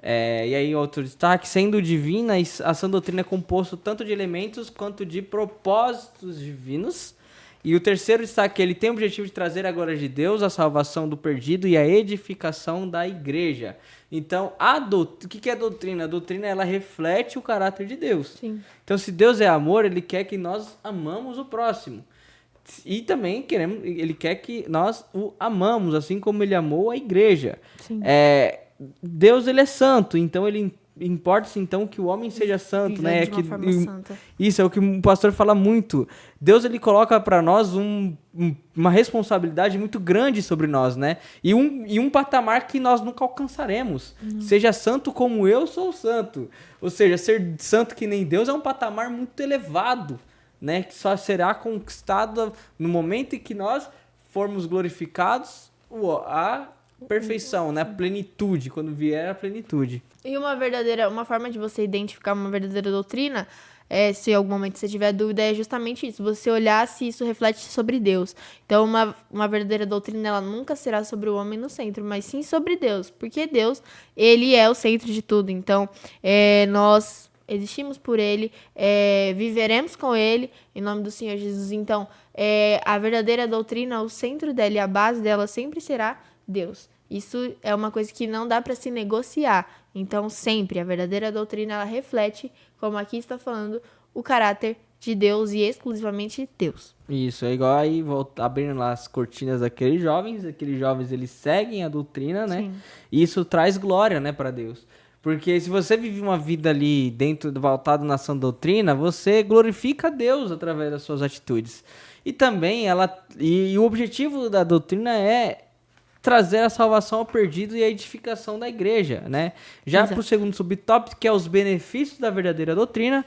E aí outro destaque, sendo divina, a sã doutrina é composto tanto de elementos quanto de propósitos divinos. E o terceiro destaque, ele tem o objetivo de trazer a glória de Deus, a salvação do perdido e a edificação da igreja. Então, o que é a doutrina? A doutrina, ela reflete o caráter de Deus. Sim. Então, se Deus é amor, ele quer que nós amamos o próximo. E também ele quer que nós o amamos, assim como ele amou a igreja. Sim. Deus, ele é santo, então ele importa-se então que o homem seja santo, né? De uma forma santa. Isso é o que o pastor fala muito. Deus, ele coloca para nós uma responsabilidade muito grande sobre nós, né? E um patamar que nós nunca alcançaremos. Seja santo como eu sou santo. Ou seja, ser santo que nem Deus é um patamar muito elevado, né? Que só será conquistado no momento em que nós formos glorificados a perfeição, né? Plenitude, quando vier a plenitude. E uma forma de você identificar uma verdadeira doutrina, se em algum momento você tiver dúvida, é justamente isso, você olhar se isso reflete sobre Deus. Então, uma verdadeira doutrina, ela nunca será sobre o homem no centro, mas sim sobre Deus, porque Deus, ele é o centro de tudo. Então, nós existimos por ele, viveremos com ele, em nome do Senhor Jesus. Então, a verdadeira doutrina, o centro dela e a base dela sempre será Deus. Isso é uma coisa que não dá para se negociar. Então, sempre, a verdadeira doutrina, ela reflete, como aqui está falando, o caráter de Deus e exclusivamente Deus. Isso, é igual aí, abrindo lá as cortinas daqueles jovens eles seguem a doutrina, né? Sim. E isso traz glória, né, para Deus. Porque se você vive uma vida ali voltado na sã doutrina, você glorifica a Deus através das suas atitudes. E também o objetivo da doutrina é trazer a salvação ao perdido e a edificação da igreja, né? Já para o segundo subtópico, que é os benefícios da verdadeira doutrina,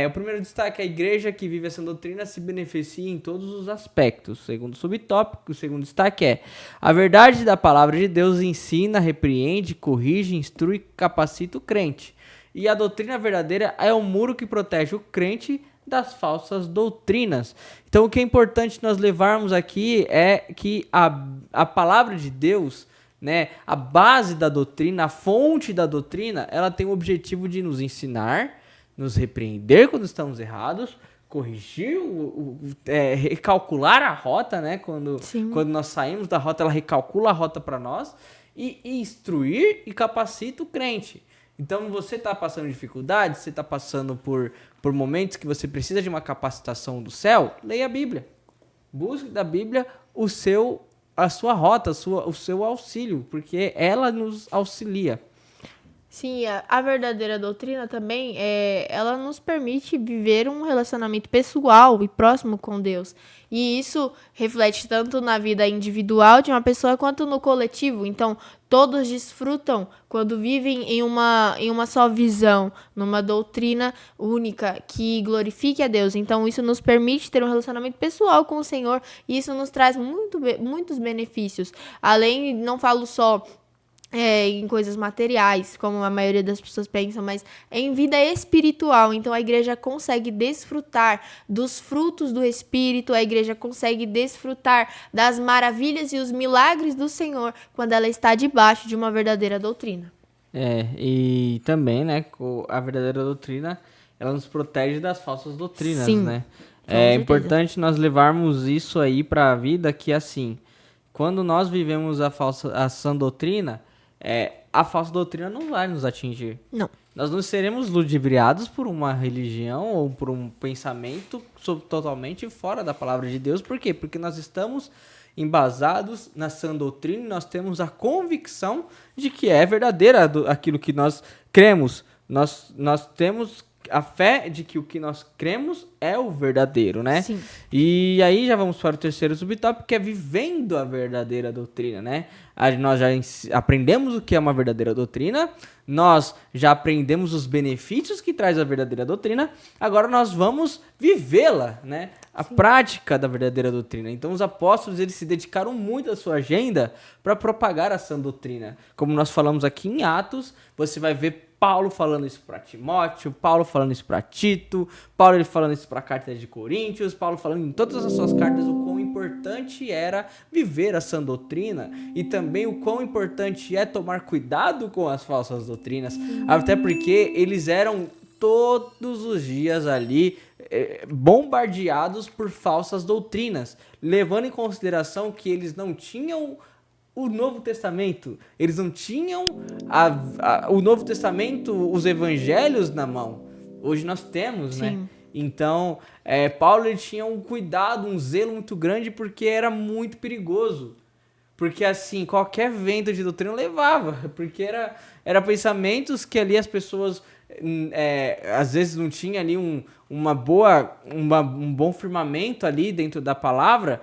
o primeiro destaque é a igreja que vive essa doutrina se beneficia em todos os aspectos. O segundo subtópico, o segundo destaque é a verdade da palavra de Deus ensina, repreende, corrige, instrui e capacita o crente. E a doutrina verdadeira é o muro que protege o crente das falsas doutrinas. Então, o que é importante nós levarmos aqui é que a palavra de Deus, né, a base da doutrina, a fonte da doutrina, ela tem o objetivo de nos ensinar, nos repreender quando estamos errados, corrigir, recalcular a rota, né? Quando nós saímos da rota, ela recalcula a rota para nós e instruir e capacita o crente. Então, você está passando dificuldades, você está passando por momentos que você precisa de uma capacitação do céu, leia a Bíblia. Busque da Bíblia a sua rota, o seu auxílio, porque ela nos auxilia. Sim, a verdadeira doutrina também, ela nos permite viver um relacionamento pessoal e próximo com Deus. E isso reflete tanto na vida individual de uma pessoa quanto no coletivo. Então, todos desfrutam quando vivem em uma só visão, numa doutrina única que glorifique a Deus. Então, isso nos permite ter um relacionamento pessoal com o Senhor e isso nos traz muitos benefícios. Além, não falo só em coisas materiais, como a maioria das pessoas pensam, mas em vida espiritual. Então a igreja consegue desfrutar dos frutos do Espírito, a igreja consegue desfrutar das maravilhas e os milagres do Senhor quando ela está debaixo de uma verdadeira doutrina. E também, né, a verdadeira doutrina, ela nos protege das falsas doutrinas, Sim, né? com É certeza. importante nós levarmos isso aí para a vida, que assim, quando nós vivemos a sã doutrina, a falsa doutrina não vai nos atingir. Não. Nós não seremos ludibriados por uma religião ou por um pensamento totalmente fora da palavra de Deus. Por quê? Porque nós estamos embasados na sã doutrina e nós temos a convicção de que é verdadeira aquilo que nós cremos. Nós temos a fé de que o que nós cremos é o verdadeiro, né? Sim. E aí já vamos para o terceiro subtópico, que é vivendo a verdadeira doutrina, né? Nós já aprendemos o que é uma verdadeira doutrina, nós já aprendemos os benefícios que traz a verdadeira doutrina, agora nós vamos vivê-la, né? A prática da verdadeira doutrina. Então os apóstolos, eles se dedicaram muito à sua agenda para propagar a sã doutrina. Como nós falamos aqui em Atos, você vai ver Paulo falando isso para Timóteo, Paulo falando isso para Tito, Paulo ele falando isso para a carta de Coríntios, Paulo falando em todas as suas cartas o quão importante era viver a sã doutrina e também o quão importante é tomar cuidado com as falsas doutrinas, até porque eles eram todos os dias ali bombardeados por falsas doutrinas, levando em consideração que eles não tinham o Novo Testamento, eles não tinham o Novo Testamento, os evangelhos na mão. Hoje nós temos, Sim. né? Então, Paulo ele tinha um cuidado, um zelo muito grande, porque era muito perigoso. Porque assim, qualquer vento de doutrina levava, porque era pensamentos que ali as pessoas às vezes não tinha ali um bom firmamento ali dentro da palavra,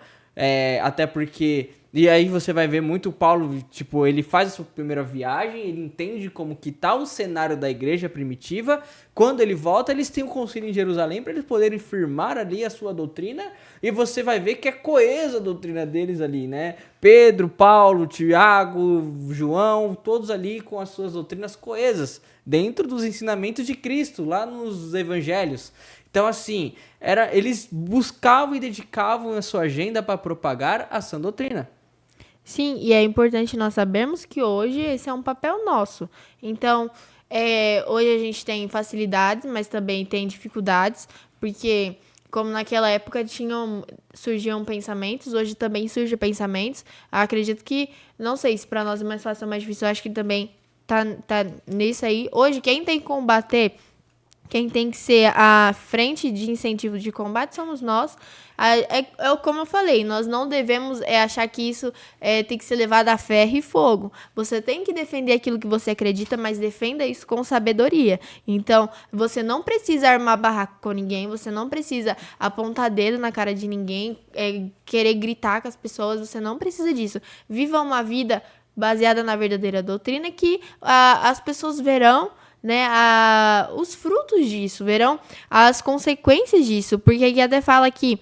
até porque... E aí você vai ver muito o Paulo, tipo, ele faz a sua primeira viagem, ele entende como que tá o cenário da igreja primitiva. Quando ele volta, eles têm um concílio em Jerusalém para eles poderem firmar ali a sua doutrina. E você vai ver que é coesa a doutrina deles ali, né? Pedro, Paulo, Tiago, João, todos ali com as suas doutrinas coesas, dentro dos ensinamentos de Cristo, lá nos evangelhos. Então, assim, eles buscavam e dedicavam a sua agenda para propagar a sã doutrina. Sim, e é importante nós sabermos que hoje esse é um papel nosso. Então, hoje a gente tem facilidades, mas também tem dificuldades, porque como naquela época surgiam pensamentos, hoje também surgem pensamentos. Eu acredito que, não sei se para nós é mais fácil ou mais difícil, eu acho que também tá nisso aí. Hoje, quem tem que combater, quem tem que ser a frente de incentivo de combate somos nós. Como eu falei, nós não devemos achar que isso tem que ser levado a ferro e fogo. Você tem que defender aquilo que você acredita, mas defenda isso com sabedoria. Então, você não precisa armar barraco com ninguém, você não precisa apontar dedo na cara de ninguém, querer gritar com as pessoas, você não precisa disso. Viva uma vida baseada na verdadeira doutrina que as pessoas verão, né, os frutos disso, verão as consequências disso, porque aqui até fala que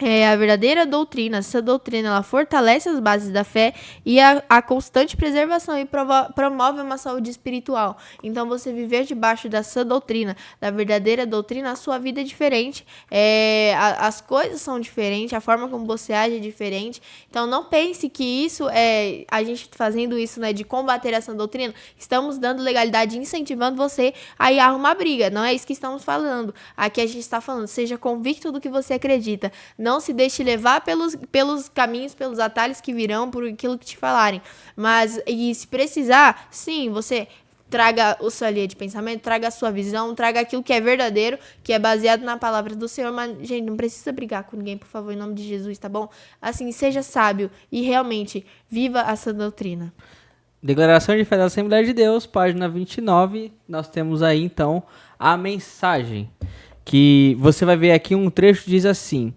a verdadeira doutrina, essa doutrina, ela fortalece as bases da fé e a constante preservação e promove uma saúde espiritual. Então, você viver debaixo dessa doutrina, da verdadeira doutrina, a sua vida é diferente, as coisas são diferentes, a forma como você age é diferente. Então, não pense que isso a gente fazendo isso, né, de combater essa doutrina, estamos dando legalidade, incentivando você a ir arrumar briga. Não é isso que estamos falando. Aqui a gente está falando, seja convicto do que você acredita. Não se deixe levar pelos caminhos, pelos atalhos que virão, por aquilo que te falarem. Mas, e se precisar, sim, você traga a sua linha de pensamento, traga a sua visão, traga aquilo que é verdadeiro, que é baseado na palavra do Senhor. Mas, gente, não precisa brigar com ninguém, por favor, em nome de Jesus, tá bom? Assim, seja sábio e realmente viva essa doutrina. Declaração de Fé da Assembleia de Deus, página 29, nós temos aí então a mensagem, que você vai ver aqui um trecho que diz assim: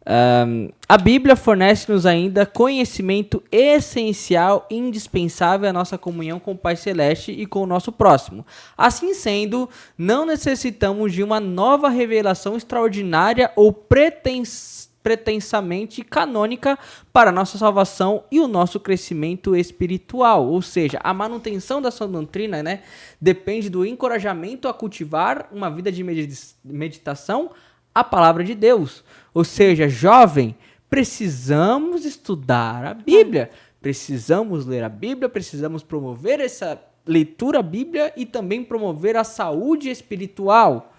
a Bíblia fornece-nos ainda conhecimento essencial e indispensável à nossa comunhão com o Pai Celeste e com o nosso próximo. Assim sendo, não necessitamos de uma nova revelação extraordinária ou pretensamente canônica para a nossa salvação e o nosso crescimento espiritual. Ou seja, a manutenção da sua doutrina, né, depende do encorajamento a cultivar uma vida de meditação à palavra de Deus. Ou seja, jovem, precisamos estudar a Bíblia, precisamos ler a Bíblia, precisamos promover essa leitura bíblia e também promover a saúde espiritual.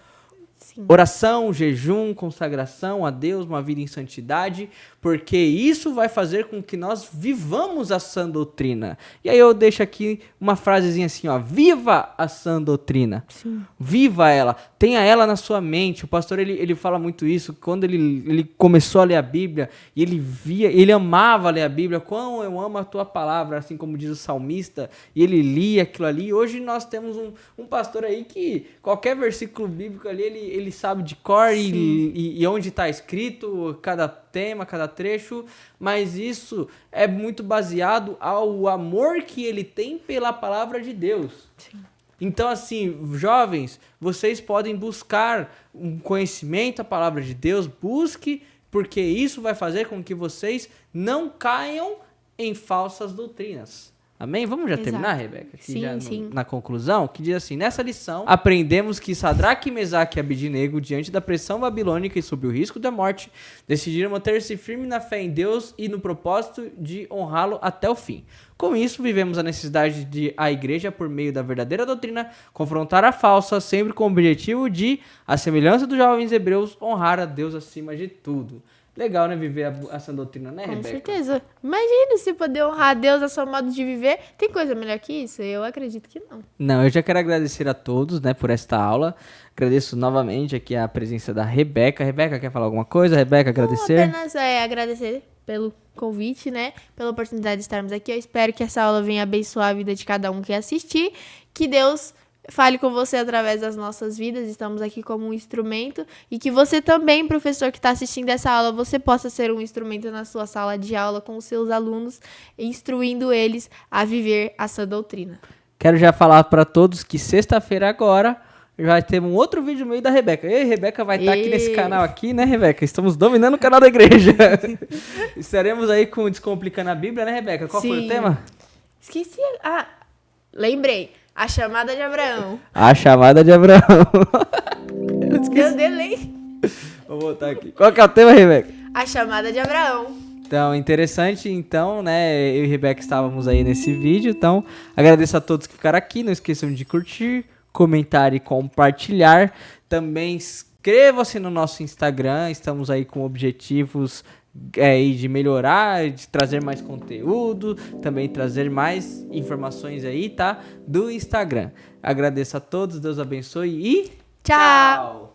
Sim. Oração, jejum, consagração a Deus, uma vida em santidade, porque isso vai fazer com que nós vivamos a sã doutrina. E aí eu deixo aqui uma frasezinha assim, ó: viva a sã doutrina. Sim. Viva ela, tenha ela na sua mente. O pastor, ele fala muito isso, quando ele começou a ler a Bíblia, e ele amava ler a Bíblia, quão eu amo a tua palavra, assim como diz o salmista, e ele lia aquilo ali. Hoje nós temos um pastor aí que qualquer versículo bíblico ali, ele sabe de cor e onde está escrito cada tema, cada trecho, mas isso é muito baseado ao amor que ele tem pela palavra de Deus. Sim. Então, assim, jovens, vocês podem buscar um conhecimento, a palavra de Deus, busque, porque isso vai fazer com que vocês não caiam em falsas doutrinas. Amém? Vamos já terminar, Rebeca? Aqui sim, já sim. Na conclusão, que diz assim: nessa lição, aprendemos que Sadraque, Mesaque e Abidnego, diante da pressão babilônica e sob o risco da morte, decidiram manter-se firme na fé em Deus e no propósito de honrá-lo até o fim. Com isso, vivemos a necessidade de a igreja, por meio da verdadeira doutrina, confrontar a falsa, sempre com o objetivo de, à semelhança dos jovens hebreus, honrar a Deus acima de tudo. Legal, né, viver essa doutrina, né, Rebeca? Com certeza. Imagina se poder honrar a Deus a seu modo de viver. Tem coisa melhor que isso? Eu acredito que não. Não, eu já quero agradecer a todos, né, por esta aula. Agradeço novamente aqui a presença da Rebeca. Rebeca, quer falar alguma coisa? Rebeca, agradecer? Não, apenas agradecer pelo convite, né, pela oportunidade de estarmos aqui. Eu espero que essa aula venha abençoar a vida de cada um que assistir. Que Deus fale com você através das nossas vidas, estamos aqui como um instrumento, e que você também, professor que está assistindo essa aula, você possa ser um instrumento na sua sala de aula com os seus alunos, instruindo eles a viver a sã doutrina. Quero já falar para todos que sexta-feira agora vai ter um outro vídeo meio da Rebeca. E Rebeca vai estar aqui nesse canal aqui, né, Rebeca? Estamos dominando o canal da igreja. Estaremos aí com Descomplicando a Bíblia, né, Rebeca? Qual foi o tema? Esqueci. Lembrei. A chamada de Abraão. A chamada de Abraão. Eu delei. Vou voltar aqui. Qual que é o tema, Rebeca? A chamada de Abraão. Então, interessante, então, né? Eu e Rebeca estávamos aí nesse vídeo. Então, agradeço a todos que ficaram aqui. Não esqueçam de curtir, comentar e compartilhar. Também inscreva-se no nosso Instagram. Estamos aí com objetivos de melhorar, de trazer mais conteúdo, também trazer mais informações aí, tá? Do Instagram. Agradeço a todos, Deus abençoe e tchau!